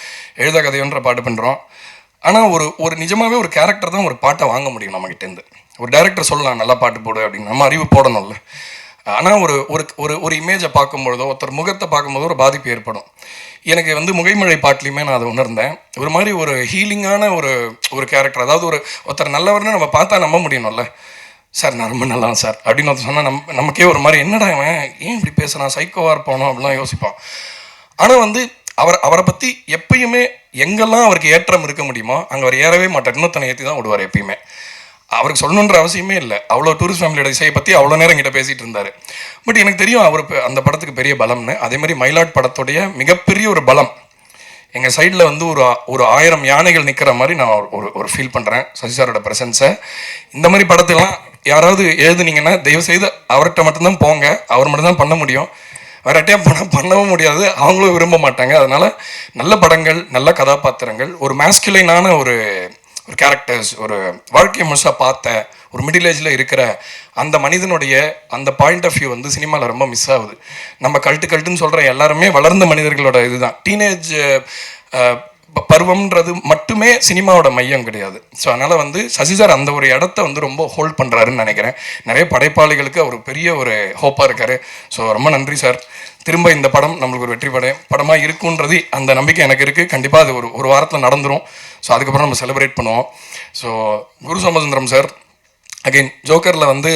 எழுத கதையோன்ற பாட்டு பண்ணுறோம். ஆனால் ஒரு நிஜமாகவே ஒரு கேரக்டர் தான் ஒரு பாட்டை வாங்க முடியும் நம்மகிட்டேருந்து. ஒரு டைரக்டர் சொல்லலாம் நல்லா பாட்டு போடு அப்படின்னு, நம்ம அறிவு போடணும்ல. ஆனால் ஒரு இமேஜை பார்க்கும்பொழுதோ, ஒருத்தர் முகத்தை பார்க்கும்போதோ ஒரு பாதிப்பு ஏற்படும். எனக்கு வந்து முகைமழை பாட்டிலையுமே நான் அதை உணர்ந்தேன். ஒரு மாதிரி ஒரு ஹீலிங்கான ஒரு கேரக்டர். அதாவது ஒருத்தர் நல்லவர்னு நம்ம பார்த்தா நம்ப முடியணும்ல. சார் நான் ரொம்ப நல்லா சார் அப்படின்னு ஒருத்தர் சொன்னால் நமக்கே ஒரு மாதிரி என்னடா இவன் ஏன் இப்படி பேசுகிறான், சைக்கோவாக இருப்பானோ அப்படிலாம் யோசிப்போம். ஆனால் வந்து அவரை பற்றி எப்பயுமே எங்கெல்லாம் அவருக்கு ஏற்றம் இருக்க முடியுமோ அங்கே அவர் ஏறவே மாட்டார். இன்னொருத்தனை ஏற்றி தான் விடுவார் எப்பயுமே. அவருக்கு சொல்லணுன்ற அவசியமே இல்லை. அவ்வளோ டூரிஸ்ட் ஃபேமிலியோட இசையை பற்றி அவ்வளோ நேரம் கிட்ட பேசிகிட்டு இருந்தார். பட் எனக்கு தெரியும் அவர் அந்த படத்துக்கு பெரிய பலம்னு. அதே மாதிரி மயிலாட் படத்துடைய மிகப்பெரிய ஒரு பலம் எங்கள் சைடில் வந்து ஒரு 1000 யானைகள் நிற்கிற மாதிரி நான் ஒரு ஃபீல் பண்ணுறேன் சசி சாரோட ப்ரெசன்ஸை. இந்த மாதிரி படத்தெல்லாம் யாராவது எழுதுனீங்கன்னா தயவுசெய்து அவர்கிட்ட மட்டும்தான் போங்க, அவர் மட்டும்தான் பண்ண முடியும். வேறட்டையாக பண்ணவும் முடியாது, அவங்களும் விரும்ப மாட்டாங்க. அதனால் நல்ல படங்கள், நல்ல கதாபாத்திரங்கள், ஒரு மேஸ்குலைனான ஒரு கேரக்டர்ஸ், ஒரு வாழ்க்கையை முழுசாக பார்த்த ஒரு மிடில் ஏஜில் இருக்கிற அந்த மனிதனுடைய அந்த பாயிண்ட் ஆஃப் வியூ வந்து சினிமாவில் ரொம்ப மிஸ் ஆகுது. நம்ம கல்ட்டுன்னு சொல்கிற எல்லாருமே வளர்ந்த மனிதர்களோட இதுதான். டீனேஜ் பருவம்ன்றது மட்டுமே சினிமாவோட மையம் கிடையாது. ஸோ அதனால் வந்து சசி சார் அந்த ஒரு இடத்த வந்து ரொம்ப ஹோல்ட் பண்ணுறாருன்னு நினைக்கிறேன். நிறைய படைப்பாளிகளுக்கு அவர் பெரிய ஒரு ஹோப்பாக இருக்கார். ஸோ ரொம்ப நன்றி சார். திரும்ப இந்த படம் நம்மளுக்கு ஒரு வெற்றி படமாக இருக்குன்றது அந்த நம்பிக்கை எனக்கு இருக்குது. கண்டிப்பாக அது ஒரு வாரத்தில் நடந்துடும். ஸோ அதுக்கப்புறம் நம்ம செலிப்ரேட் பண்ணுவோம். ஸோ குரு சோமசுந்தரம் சார் அகெயின் ஜோக்கரில் வந்து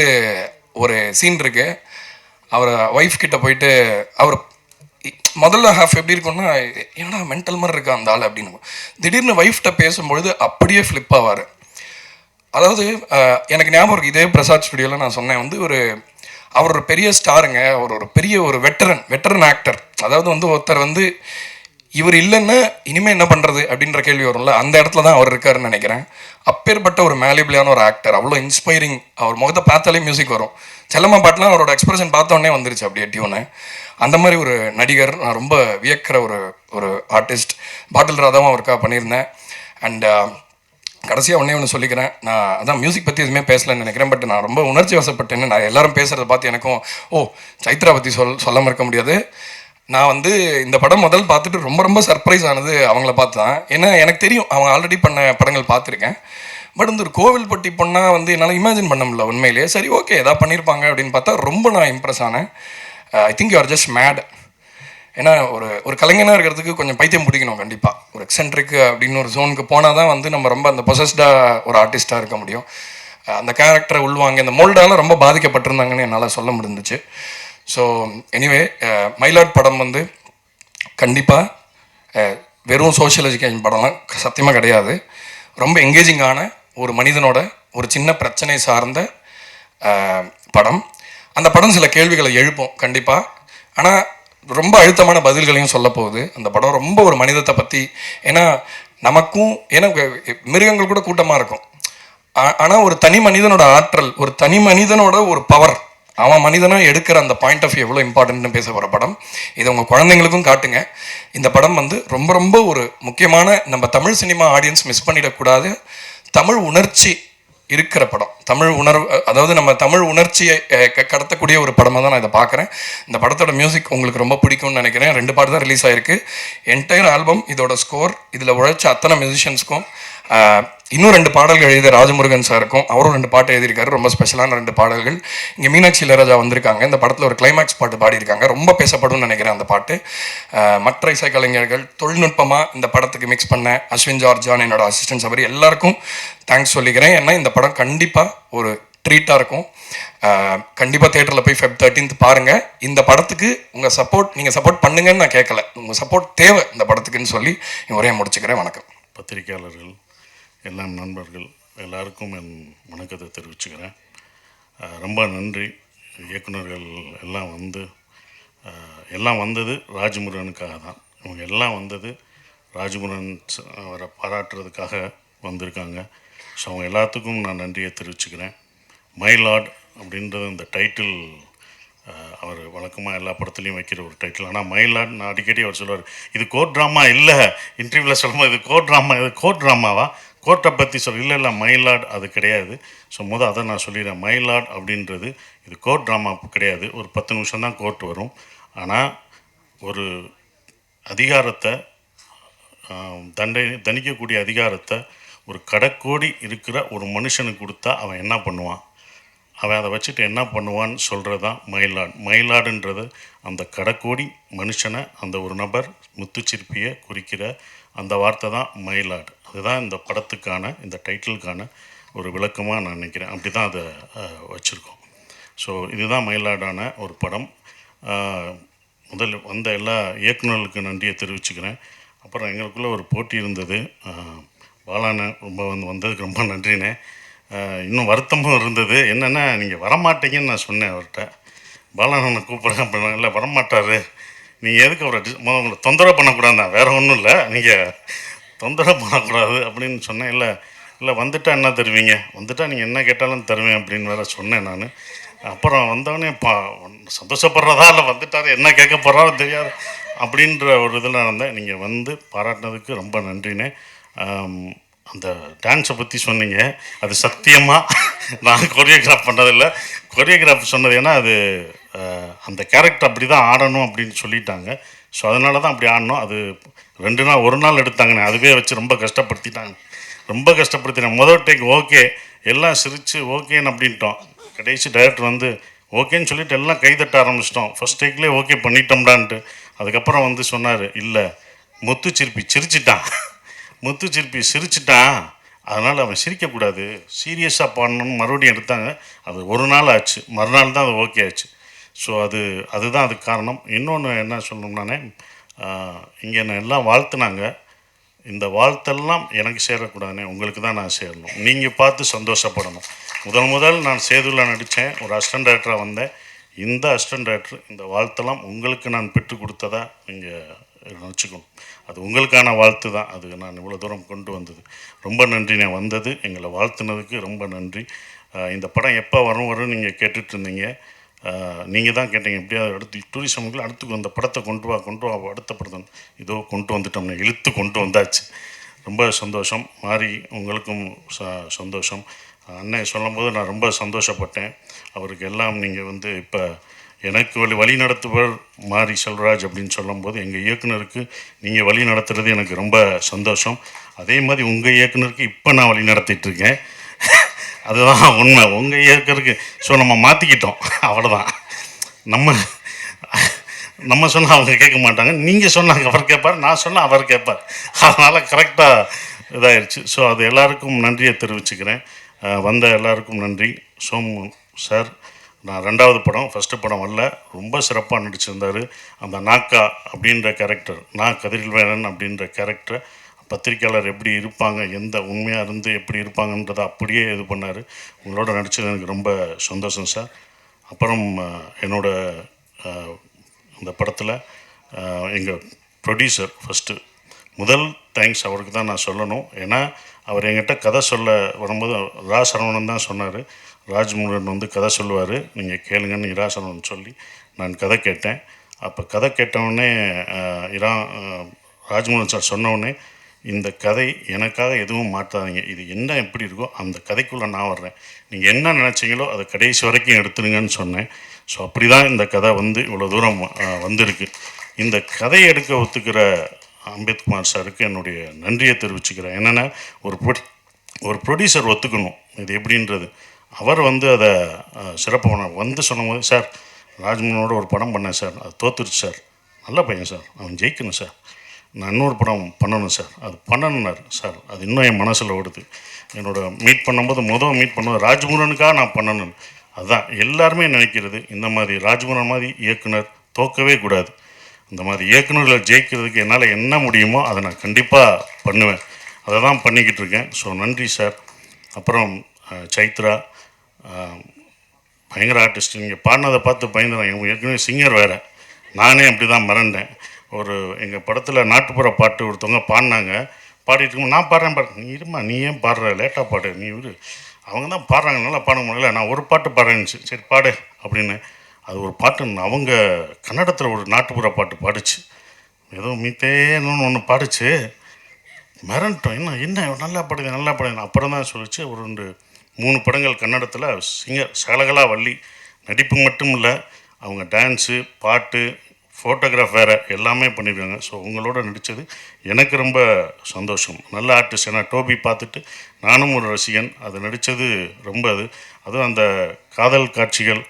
ஒரு சீன் இருக்குது. அவர் ஒய்ஃப் கிட்ட போயிட்டு அவர் முதல்ல ஹாஃப் எப்படி இருக்குன்னா ஏன்னா மென்டல் மாதிரி இருக்கா அந்த ஆள் அப்படின்னு. திடீர்னு ஒய்ஃப்கிட்ட பேசும்பொழுது அப்படியே ஃப்ளிப் ஆவார். அதாவது எனக்கு ஞாபகம் இருக்குது, இதே பிரசாத் ஸ்டுடியோவில் நான் சொன்னேன் வந்து அவர் ஒரு பெரிய ஸ்டாருங்க, ஒரு பெரிய ஒரு வெட்டரன் ஆக்டர். அதாவது வந்து ஒருத்தர் வந்து இவர் இல்லைன்னா இனிமேல் என்ன பண்ணுறது அப்படின்ற கேள்வி வரும்ல, அந்த இடத்துல தான் அவர் இருக்காருன்னு நினைக்கிறேன். அப்பேற்பட்ட ஒரு மேலிபிளான ஒரு ஆக்டர், அவ்வளோ இன்ஸ்பைரிங். அவர் முகத்தை பார்த்தாலே மியூசிக் வரும். செல்லம்மா பாட்டுலாம் அவரோட எக்ஸ்பிரஷன் பார்த்தோன்னே வந்துருச்சு அப்படியே டியூனு. அந்த மாதிரி ஒரு நடிகர், நான் ரொம்ப வியக்கிற ஒரு ஆர்டிஸ்ட். பாட்டில் ராதாவும் அவருக்காக பண்ணியிருந்தேன். அண்ட் கடைசியாக ஒன்று சொல்லிக்கிறேன். நான் அதான் மியூசிக் பற்றி எதுவுமே பேசலைன்னு நினைக்கிறேன். பட் நான் ரொம்ப உணர்ச்சி வசப்பட்டேன்னு நான் எல்லாரும் பேசுகிறத பார்த்து எனக்கும் சைத்ரா பற்றி சொல்லாமல் இருக்க முடியாது. நான் வந்து இந்த படம் முதல் பார்த்துட்டு ரொம்ப சர்ப்ரைஸ் ஆனது அவங்கள பார்த்து தான். ஏன்னா எனக்கு தெரியும் அவங்க ஆல்ரெடி பண்ண படங்கள் பார்த்துருக்கேன். பட் இந்த ஒரு கோவில்பட்டி பொண்ணாக வந்து என்னால் இமேஜின் பண்ண முடியல உண்மையிலேயே. சரி ஓகே எதாவது பண்ணியிருப்பாங்க அப்படின்னு பார்த்தா ரொம்ப நான் இம்ப்ரெஸ் ஆனேன். I think you are just mat. ஏன்னா ஒரு கலைஞனாக இருக்கிறதுக்கு கொஞ்சம் பைத்தியம் பிடிக்கணும் கண்டிப்பாக. ஒரு எக்ஸென்ட்ரிக் அப்படின்னு ஒரு ஜோனுக்கு போனால் தான் வந்து நம்ம ரொம்ப அந்த பொசஸ்டாக ஒரு ஆர்டிஸ்ட்டாக இருக்க முடியும். அந்த கேரக்டரை உள்வாங்க இந்த மோல்டால் ரொம்ப பாதிக்கப்பட்டிருந்தாங்கன்னு என்னால் சொல்ல முடிஞ்சிச்சு. ஸோ எனிவே மயிலாட் படம் வந்து கண்டிப்பாக வெறும் சோஷியல் எஜுகேஷன் படம்லாம் சத்தியமாக கிடையாது. ரொம்ப எங்கேஜிங்கான ஒரு மனிதனோட ஒரு சின்ன பிரச்சனை சார்ந்த படம். அந்த படம் சில கேள்விகளை எழுப்போம் கண்டிப்பாக, ஆனால் ரொம்ப அழுத்தமான பதில்களையும் சொல்ல போகுது அந்த படம். ரொம்ப ஒரு மனிதத்தை பற்றி, ஏன்னா நமக்கும் ஏன்னா மிருகங்கள் கூட கூட்டமாக இருக்கும். ஆனால் ஒரு தனி மனிதனோட ஆற்றல், ஒரு தனி மனிதனோட ஒரு பவர், அவன் மனிதனாக எடுக்கிற அந்த பாயிண்ட் ஆஃப் வியூ எவ்வளோ இம்பார்ட்டன்ட்னு பேச போகிற படம். இதை உங்கள் குழந்தைங்களுக்கும் காட்டுங்க. இந்த படம் வந்து ரொம்ப ரொம்ப ஒரு முக்கியமான, நம்ம தமிழ் சினிமா ஆடியன்ஸ் மிஸ் பண்ணிடக்கூடாது, தமிழ் உணர்ச்சி இருக்கிற படம், தமிழ் உணர்வு, அதாவது நம்ம தமிழ் உணர்ச்சியை கடத்தக்கூடிய ஒரு படமாக தான் நான் இதை பார்க்குறேன். இந்த படத்தோட மியூசிக் உங்களுக்கு ரொம்ப பிடிக்கும்னு நினைக்கிறேன். 2 பாட்டு தான் ரிலீஸ் ஆகிருக்கு. என்டையர் ஆல்பம், இதோட ஸ்கோர், இதில் உழைச்ச அத்தனை மியூசிஷியன்ஸ்க்கும், இன்னும் 2 பாடல்கள் எழுதிய ராஜமுருகன் சாருக்கும், அவரும் 2 பாட்டு எழுதியிருக்காரு, ரொம்ப ஸ்பெஷலான 2 பாடல்கள். இங்கே மீனாட்சி இளையராஜா வந்திருக்காங்க. இந்த படத்தில் ஒரு கிளைமேக்ஸ் பாட்டு பாடியிருக்காங்க, ரொம்ப பேசப்படும்னு நினைக்கிறேன் அந்த பாட்டு. மற்ற இசைக்கலைஞர்கள், தொழில்நுட்பமாக இந்த படத்துக்கு மிக்ஸ் பண்ண அஸ்வின் ஜார்ஜான், என்னோட அசிஸ்டன்ட் சபரி, எல்லாருக்கும் தேங்க்ஸ் சொல்லிக்கிறேன். ஏன்னா இந்த படம் கண்டிப்பாக ஒரு ட்ரீட்டாக இருக்கும். கண்டிப்பாக தேட்டரில் போய் Feb 13th பாருங்கள். இந்த படத்துக்கு உங்கள் சப்போர்ட், நீங்கள் சப்போர்ட் பண்ணுங்கன்னு நான் கேட்கல, உங்கள் சப்போர்ட் தேவை இந்த படத்துக்குன்னு சொல்லி உரையை முடிச்சுக்கிறேன். வணக்கம். பத்திரிகையாளர்கள், எல்லாம் நண்பர்கள் எல்லாருக்கும் என் வணக்கத்தை தெரிவிச்சுக்கிறேன். ரொம்ப நன்றி. இயக்குநர்கள் எல்லாம் வந்தது ராஜமுருகனுக்காக தான். இவங்க எல்லாம் வந்தது ராஜமுருகன் அவரை பாராட்டுறதுக்காக வந்திருக்காங்க. ஸோ அவங்க எல்லாத்துக்கும் நான் நன்றியை தெரிவிச்சுக்கிறேன். மை லார்ட் அப்படின்றது இந்த டைட்டில் அவர் வழக்கமாக எல்லா படத்துலையும் வைக்கிற ஒரு டைட்டில். ஆனால் மை லார்ட், நான் அடிக்கடி அவர் சொல்லுவார், இது கோர்ட் ட்ராமா இல்லை, இன்டர்வியூவில் சொல்லும்போது இது கோர்ட் ட்ராமாவா, கோர்ட்டை பற்றி இல்லை மை லார்ட் அது கிடையாது. ஸோ அதை நான் சொல்லிடுறேன். மை லார்ட் அப்படின்றது இது கோர்ட் ட்ராமா கிடையாது. ஒரு 10 நிமிஷம் தான் கோர்ட் வரும். ஆனால் ஒரு அதிகாரத்தை, தண்டிக்கக்கூடிய அதிகாரத்தை ஒரு கடைக்கோடி இருக்கிற ஒரு மனுஷனுக்கு கொடுத்தா அவன் என்ன பண்ணுவான், அவன் அதை வச்சுட்டு என்ன பண்ணுவான்னு சொல்கிறது தான் மயிலாடு. மயிலாடுன்றது அந்த கடைக்கோடி மனுஷனை, அந்த ஒரு நபர் முத்துச்சிற்பியை குறிக்கிற அந்த வார்த்தை தான் மயிலாடு. அதுதான் இந்த படத்துக்கான, இந்த டைட்டிலுக்கான ஒரு விளக்கமாக நான் நினைக்கிறேன். அப்படி தான் அதை வச்சுருக்கோம். ஸோ இதுதான் மயிலாடான ஒரு படம். முதல் வந்த எல்லா இயக்குநர்களுக்கு நன்றியை தெரிவிச்சுக்கிறேன். அப்புறம் எங்களுக்குள்ளே ஒரு போட்டி இருந்தது. பாலான ரொம்ப வந்ததுக்கு ரொம்ப நன்றினே. இன்னும் வருத்தமும் இருந்தது. என்னென்னா, நீங்கள் வரமாட்டீங்கன்னு நான் சொன்னேன் அவர்கிட்ட. பாலானனை கூப்பிட்றேன் அப்படின்னா, இல்லை வரமாட்டார், நீங்கள் எதுக்கு அவரை உங்களை தொந்தரவு பண்ணக்கூடாது தான், வேறு ஒன்றும் இல்லை, நீங்கள் தொந்தரவு பண்ணக்கூடாது அப்படின்னு சொன்னேன். இல்லை வந்துட்டால் என்ன தருவீங்க, வந்துட்டால் நீங்கள் என்ன கேட்டாலும் தருவேன் அப்படின்னு வேறு சொன்னேன் நான். அப்புறம் வந்தவொடனே சந்தோஷப்படுறதா இல்லை வந்துட்டார் என்ன கேட்க போகிறாரோ தெரியாது அப்படின்ற ஒரு இதில் இருந்தேன். நீங்கள் வந்து பாராட்டினதுக்கு ரொம்ப நன்றினே. அந்த டான்ஸை பற்றி சொன்னீங்க, அது சத்தியமாக நான் கொரியோகிராஃப் பண்ணதில்லை. கொரியோகிராஃப் சொன்னது ஏன்னா அது அந்த கேரக்டர் அப்படி தான் ஆடணும் அப்படின்னு சொல்லிட்டாங்க. ஸோ அதனால தான் அப்படி ஆடணும். அது 2 நாள் 1 நாள் எடுத்தாங்கண்ணே. அதுவே வச்சு ரொம்ப கஷ்டப்படுத்திட்டாங்க. முதல் டேக் ஓகே, எல்லாம் சிரித்து ஓகேன்னு அப்படின்ட்டோம். கடைசி டைரக்டர் வந்து ஓகேன்னு சொல்லிட்டு எல்லாம் கைதட்ட ஆரம்பிச்சிட்டோம். ஃபஸ்ட் டேக்லேயே ஓகே பண்ணிட்டோம்டான்ட்டு. அதுக்கப்புறம் வந்து சொன்னார், இல்லை முத்துச்சிற்பி சிரிச்சிட்டான், அதனால் அவன் சிரிக்கக்கூடாது, சீரியஸாக பாடணும்னு மறுபடியும் எடுத்தாங்க. அது 1 நாள் ஆச்சு, மறுநாள் தான் அது ஓகே ஆச்சு. ஸோ அதுதான் அதுக்கு காரணம். இன்னொன்று என்ன சொல்லணும்னானே, இங்கே என்னை எல்லாம் வாழ்த்துனாங்க. இந்த வாழ்த்தெல்லாம் எனக்கு சேரக்கூடாதுனே, உங்களுக்கு தான் நான் சேரணும். நீங்கள் பார்த்து சந்தோஷப்படணும். முதல் நான் சேதுவில் நடித்தேன், ஒரு அசிஸ்டன்ட் டைரக்டராக வந்தேன். இந்த அசிஸ்டன்ட் டைரக்டர் இந்த வாழ்த்தெல்லாம் உங்களுக்கு நான் பெற்றுக் கொடுத்ததா நீங்கள் நினச்சிக்கணும். அது உங்களுக்கான வாழ்த்து தான். அது நான் இவ்வளோ தூரம் கொண்டு வந்தது. ரொம்ப நன்றி. நான் வந்தது எங்களை வாழ்த்துனதுக்கு ரொம்ப நன்றி. இந்த படம் எப்போ வரும்னு நீங்கள் கேட்டுட்டு இருந்தீங்க. நீங்கள் தான் கேட்டீங்க, எப்படியாவது அடுத்து டூரிசமுக்குள்ள அடுத்து அந்த படத்தை கொண்டு வா அடுத்த படத்தை இதோ கொண்டு வந்துட்டோம்னா, இழுத்து கொண்டு வந்தாச்சு. ரொம்ப சந்தோஷம். மாறி உங்களுக்கும் சந்தோஷம். அண்ணன் சொல்லும்போது நான் ரொம்ப சந்தோஷப்பட்டேன். அவருக்கு எல்லாம் நீங்கள் வந்து இப்போ எனக்கு வழி நடத்துவர் மாரி செல்வராஜ் அப்படின்னு சொல்லும்போது, எங்கள் இயக்குனருக்கு நீங்கள் வழி நடத்துறது எனக்கு ரொம்ப சந்தோஷம். அதே மாதிரி உங்கள் இயக்குனருக்கு இப்போ நான் வழி நடத்திட்டுருக்கேன். அதுதான் உண்மை. உங்கள் இயக்குனருக்கு ஸோ நம்ம மாற்றிக்கிட்டோம், அவ்வளோதான். நம்ம சொன்னால் அவங்க கேட்க மாட்டாங்க, நீங்கள் சொன்னாங்க அவர் கேட்பார், நான் சொன்னால் அவர் கேட்பார். அதனால் கரெக்டாக இதாகிடுச்சு. ஸோ அது எல்லாருக்கும் நன்றியை தெரிவிச்சுக்கிறேன். வந்த எல்லாருக்கும் நன்றி. சோமு சார், நான் 2வது படம், ஃபஸ்ட்டு படம் வரல, ரொம்ப சிறப்பாக நடிச்சிருந்தார். அந்த நாக்கா அப்படின்ற கேரக்டர், கதிர்வேலன் அப்படின்ற கேரக்டரை பத்திரிக்கையாளர் எப்படி இருப்பாங்க, எந்த உண்மையாக இருந்து எப்படி இருப்பாங்கன்றதை அப்படியே இது பண்ணார். உங்களோட நடித்தது எனக்கு ரொம்ப சந்தோஷம் சார். அப்புறம் என்னோட இந்த படத்தில் எங்கள் ப்ரொடியூசர், முதல் தேங்க்ஸ் அவருக்கு தான் நான் சொல்லணும். ஏன்னா அவர் என்கிட்ட கதை சொல்ல வரும்போது சரவணன் தான் சொன்னார், ராஜ்முருகன் வந்து கதை சொல்லுவார், நீங்கள் கேளுங்கன்னு சரவணன் சொல்லி நான் கதை கேட்டேன். அப்போ கதை கேட்டவுடனே ராஜ்முருகன் சார் சொன்னவுடனே, இந்த கதை எனக்காக எதுவும் மாற்றாதீங்க, இது என்ன எப்படி இருக்கோ அந்த கதைக்குள்ளே நான் வர்றேன், நீங்கள் என்ன நினச்சிங்களோ அதை கடைசி வரைக்கும் எடுத்துருங்கன்னு சொன்னேன். ஸோ அப்படி தான் இந்த கதை வந்து இவ்வளோ தூரம் வந்திருக்கு. இந்த கதையை எடுக்க ஒத்துக்கிற அம்பேத்குமார் சாருக்கு என்னுடைய நன்றியை தெரிவிச்சுக்கிறேன். என்னென்னா ஒரு ப்ரொடியூசர் ஒத்துக்கணும் இது எப்படின்றது. அவர் வந்து அதை சிறப்பாக வந்து சொன்னபோது, சார் ராஜ்முருகனோட ஒரு படம் பண்ணேன் சார், அது தோத்துருச்சு சார், நல்ல பையன் சார், அவன் ஜெயிக்கணும் சார், நான் இன்னொரு படம் பண்ணணும் சார், அது பண்ணணுன்னார் சார். அது இன்னும் என் மனசில் ஓடுது. என்னோட மீட் பண்ணும்போது மீட் பண்ணும்போது ராஜ்முருகனுக்காக நான் பண்ணணும். அதுதான் எல்லாருமே நினைக்கிறது, இந்த மாதிரி ராஜ்முருகன் மாதிரி இயக்குனர் தோக்கவே கூடாது. இந்த மாதிரி இயக்குநர்களை ஜெயிக்கிறதுக்கு என்னால் என்ன முடியுமோ அதை நான் கண்டிப்பாக பண்ணுவேன். அதை தான் பண்ணிக்கிட்டு இருக்கேன். ஸோ நன்றி சார். அப்புறம் சைத்ரா பயங்கர ஆர்டிஸ்ட். நீங்கள் பாடினதை பார்த்து பயந்துறேன். ஏற்கனவே சிங்கர் வேறு, நானே அப்படி தான் மறந்தேன். ஒரு எங்கள் படத்தில் நாட்டுப்புற பாட்டு ஒருத்தவங்க பாடினாங்க. பாடிட்டு இருக்கும் நான் பாடுறேன் நீ இருமா, நீ ஏன் பாடுற, லேட்டாக பாடு, நீ விடு, அவங்க தான் பாடுறாங்க, நல்லா பாட முடியல, நான் ஒரு பாட்டு பாடுறேன்னு, சரி பாடு அப்படின்னு. அது ஒரு பாட்டு அவங்க கன்னடத்தில் ஒரு நாட்டுப்புற பாட்டு பாடுச்சு, ஏதோ மீத்தேன்னு ஒன்று பாடுச்சு. மிரண்டோம், என்ன நல்லா பாடுது. அப்புறம் தான் சொல்லிச்சு, ஒரு 2-3 படங்கள் கன்னடத்தில் சிங்கர் சகலகலா வள்ளி, நடிப்பு மட்டும் இல்லை, அவங்க டான்ஸு, பாட்டு, ஃபோட்டோகிராஃப் வேறு எல்லாமே பண்ணியிருக்காங்க. ஸோ உங்களோட நடித்தது எனக்கு ரொம்ப சந்தோஷம். நல்ல ஆர்டிஸ்ட். ஏன்னா டோபி பார்த்துட்டு நானும் ஒரு ரசிகன். அது நடித்தது ரொம்ப அதுவும் அந்த காதல் காட்சிகள்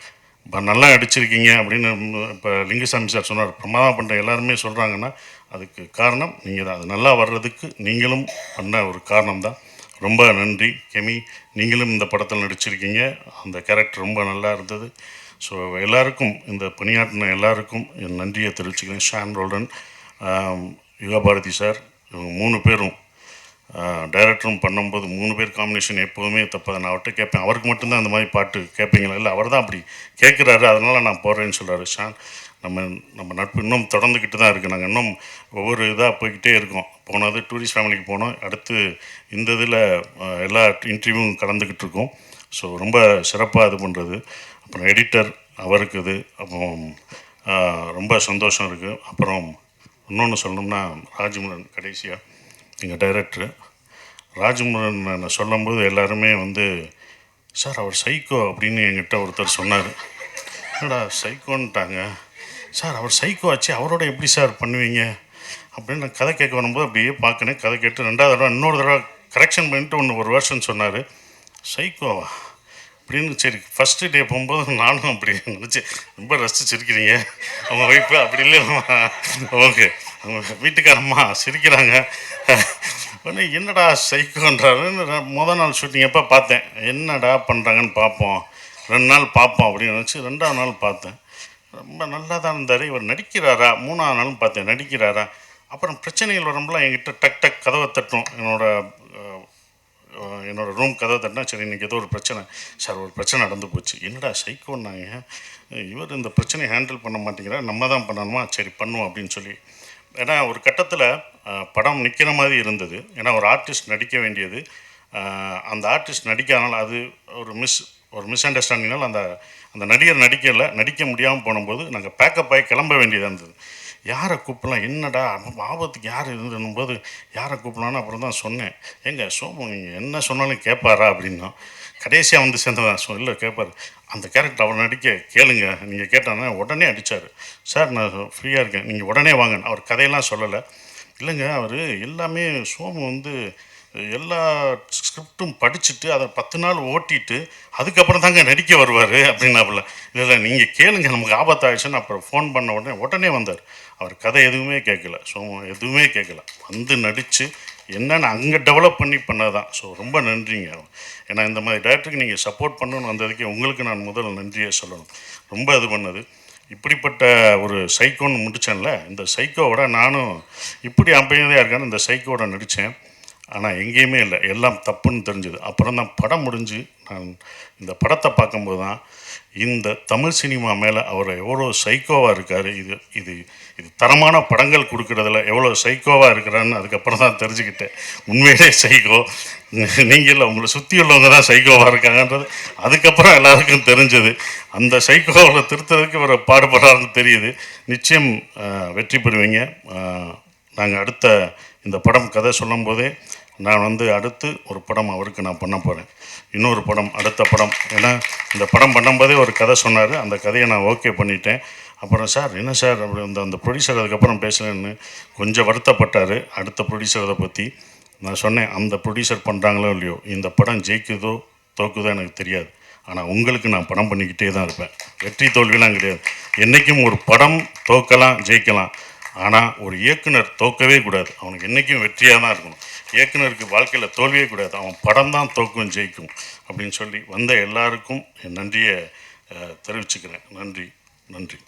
நல்லா நடிச்சிருக்கீங்க அப்படின்னு இப்போ லிங்குசாமி சார் சொன்னார், பிரமாதம் பண்ணுற எல்லாருமே சொல்கிறாங்கன்னா அதுக்கு காரணம் நீங்கள் தான். அது நல்லா வர்றதுக்கு நீங்களும் பண்ண ஒரு காரணம் தான். ரொம்ப நன்றி கெமி, நீங்களும் இந்த படத்தில் நடிச்சிருக்கீங்க, அந்த கேரக்டர் ரொம்ப நல்லா இருந்தது. ஸோ எல்லாருக்கும், இந்த பணியாற்றின எல்லாருக்கும் என் நன்றியை தெரிவிச்சுக்கிறேன். ஷான் ரோல்டன், யுகபாரதி சார், இவங்க 3 பேரும் டைரக்டரும் பண்ணும்போது 3 பேர் காம்பினேஷன் எப்போதுமே தப்பாது. நான் அவர்கிட்ட கேட்பேன், அவருக்கு மட்டும்தான் அந்த மாதிரி பாட்டு கேட்பீங்களா? இல்லை, அவர் தான் அப்படி கேட்குறாரு, அதனால் நான் போடுறேன்னு சொல்கிறாரு. ஷான், நம்ம நட்பு இன்னும் தொடர்ந்துக்கிட்டு தான் இருக்குது. நாங்கள் இன்னும் ஒவ்வொரு இதாக போய்கிட்டே இருக்கோம். போனது டூரிஸ்ட் ஃபேமிலிக்கு போனோம், அடுத்து இந்த இதில் எல்லா இன்டர்வியூவும் கலந்துக்கிட்டு இருக்கோம். ஸோ ரொம்ப சிறப்பாக இது பண்ணுறது. அப்புறம் எடிட்டர் அவருக்கு இது, அப்புறம் ரொம்ப சந்தோஷம் இருக்குது. அப்புறம் இன்னொன்று சொல்லணும்னா ராஜ்முருகன், கடைசியாக எங்கள் டைரக்டரு ராஜ்முருகன் சொல்லும்போது எல்லாருமே வந்து, சார் அவர் சைக்கோ அப்படின்னு என்கிட்ட ஒருத்தர் சொன்னார். என்னடா சைக்கோன்ட்டாங்க சார், அவர் சைக்கோ ஆச்சு, அவரோட எப்படி சார் பண்ணுவீங்க அப்படின்னு நான் கதை கேட்க வரும்போது அப்படியே பார்க்கணும். கதை கேட்டு 2வது தடவை இன்னொரு தடவை கரெக்ஷன் பண்ணிட்டு ஒரு வருஷன் சொன்னார், சைக்கோவா அப்படின்னு. சரி, ஃபஸ்ட்டு டே போகும்போது நானும் அப்படி நினச்சி, ரொம்ப ரசிச்சிருக்கிறீங்க, அவங்க ஒய்ஃபு அப்படி இல்லை, ஓகே, அவங்க வீட்டுக்காரம்மா சிரிக்கிறாங்க. உடனே என்னடா சைக்கோன்றாரு. முதல் நாள் ஷூட்டிங் எப்போ பார்த்தேன், என்னடா பண்ணுறாங்கன்னு பார்ப்போம், 2 நாள் பார்ப்போம் அப்படின்னு நினச்சி 2ஆவது நாள் பார்த்தேன். ரொம்ப நல்லா தான் இருந்தார். இவர் நடிக்கிறாரா? 3ஆவது நாளும் பார்த்தேன், நடிக்கிறாரா? அப்புறம் பிரச்சனைகள் வரும்போது என்கிட்ட டக் டக் கதவை தட்டும். என்னோடய ரூம் கதவை தட்டினா, சரி இன்றைக்கி ஏதோ ஒரு பிரச்சனை சார், ஒரு பிரச்சனை நடந்து போச்சு. என்னடா சைக்கோன்னாங்க, இவர் இந்த பிரச்சனையை ஹேண்டில் பண்ண மாட்டேங்கிறார், நம்ம தான் பண்ணணுமா, சரி பண்ணுவோம் அப்படின்னு சொல்லி. ஏன்னா ஒரு கட்டத்தில் படம் நிற்கிற மாதிரி இருந்தது. ஏன்னா ஒரு ஆர்டிஸ்ட் நடிக்க வேண்டியது, அந்த ஆர்டிஸ்ட் நடிக்காதனால அது ஒரு மிஸ் அண்டர்ஸ்டாண்டிங்னால அந்த நடிகர் நடிக்க முடியாமல் போனும்போது நாங்கள் பேக்கப் ஆகி கிளம்ப வேண்டியதாக இருந்தது. யாரை கூப்பிடலாம், என்னடா ஆபத்துக்கு யார் இருந்தும்போது யாரை கூப்பிடலான்னு அப்புறம் தான் சொன்னேன், எங்க சோமு நீங்கள் என்ன சொன்னாலும் கேட்பாரா அப்படின்னா. கடைசியாக வந்து சேர்ந்ததான் இல்லை கேட்பார், அந்த கேரக்டர் அவர் நடிக்க கேளுங்க, நீங்கள் கேட்டானே உடனே அடித்தார். சார் நான் ஃப்ரீயாக இருக்கேன், நீங்கள் உடனே வாங்க. அவர் கதையெல்லாம் சொல்லலை. இல்லைங்க, அவர் எல்லாமே சோமு வந்து எல்லா ஸ்கிரிப்டும் படிச்சுட்டு அதை 10 நாள் ஓட்டிட்டு அதுக்கப்புறம் தாங்க நடிக்க வருவார் அப்படின்னாப்புல. இல்லை நீங்கள் கேளுங்க, நமக்கு ஆபத்தாகிடுச்சுன்னு அப்புறம் ஃபோன் பண்ண உடனே வந்தார். அவர் கதை எதுவுமே கேட்கல, சோமு எதுவுமே கேட்கல, வந்து நடித்து என்னென்னு அங்கே டெவலப் பண்ணது தான். ஸோ ரொம்ப நன்றிங்க. ஏன்னா இந்த மாதிரி டேரக்டருக்கு நீங்கள் சப்போர்ட் பண்ணணும்னு வந்ததுக்கே உங்களுக்கு நான் முதல் நன்றியை சொல்லணும். ரொம்ப இது பண்ணது. இப்படிப்பட்ட ஒரு சைக்கோன்னு முடித்தேன்ல, இந்த சைக்கோவோட நானும் இப்படி அமைதியாக இருக்கான்னு இந்த சைக்கோவோட நடித்தேன். ஆனால் எங்கேயுமே இல்லை, எல்லாம் தப்புன்னு தெரிஞ்சுது. அப்புறம் தான் படம் முடிஞ்சு நான் இந்த படத்தை பார்க்கும்போது தான் இந்த தமிழ் சினிமா மேலே அவர் எவ்வளோ சைக்கோவாக இருக்கார், இது இது இது தரமான படங்கள் கொடுக்குறதுல எவ்வளோ சைக்கோவாக இருக்கிறான்னு அதுக்கப்புறம் தான் தெரிஞ்சுக்கிட்டேன். உண்மையிலே சைக்கோ நீங்கள் இல்லை, உங்களை சுற்றி உள்ளவங்க தான் சைக்கோவாக இருக்காங்கன்றது அதுக்கப்புறம் எல்லாருக்கும் தெரிஞ்சது. அந்த சைக்கோவில் திருத்தறதுக்கு இவர் பாடுபடுறாருன்னு தெரியுது. நிச்சயம் வெற்றி பெறுவீங்க. நாங்கள் அடுத்த இந்த படம் கதை சொல்லும் போதே நான் வந்து அடுத்து ஒரு படம் அவருக்கு நான் பண்ண போகிறேன், இன்னொரு படம், அடுத்த படம். ஏன்னா இந்த படம் பண்ணும்போதே ஒரு கதை சொன்னார், அந்த கதையை நான் ஓகே பண்ணிட்டேன். அப்புறம் சார் என்ன சார் அப்படி அந்த ப்ரொடியூசர் அதுக்கப்புறம் பேசுகிறேன்னு கொஞ்சம் வருத்தப்பட்டார் அடுத்த ப்ரொடியூசரை பற்றி. நான் சொன்னேன், அந்த ப்ரொடியூசர் பண்ணுறாங்களோ இல்லையோ, இந்த படம் ஜெயிக்குதோ தோக்குதோ எனக்கு தெரியாது, ஆனால் உங்களுக்கு நான் படம் பண்ணிக்கிட்டே தான் இருப்பேன். வெற்றி தோல்விலாம் கிடையாது. என்றைக்கும் ஒரு படம் தோக்கலாம் ஜெயிக்கலாம், ஆனால் ஒரு இயக்குனர் தோக்கவே கூடாது. அவனுக்கு என்றைக்கும் வெற்றியாக தான் இருக்கணும். இயக்குனருக்கு வாழ்க்கையில் தோல்வியே கூடாது, அவன் படம் தான் தோக்கும் ஜெயிக்கும் அப்படின்னு சொல்லி வந்த எல்லாருக்கும் என் நன்றியை தெரிவிச்சுக்கிறேன். நன்றி.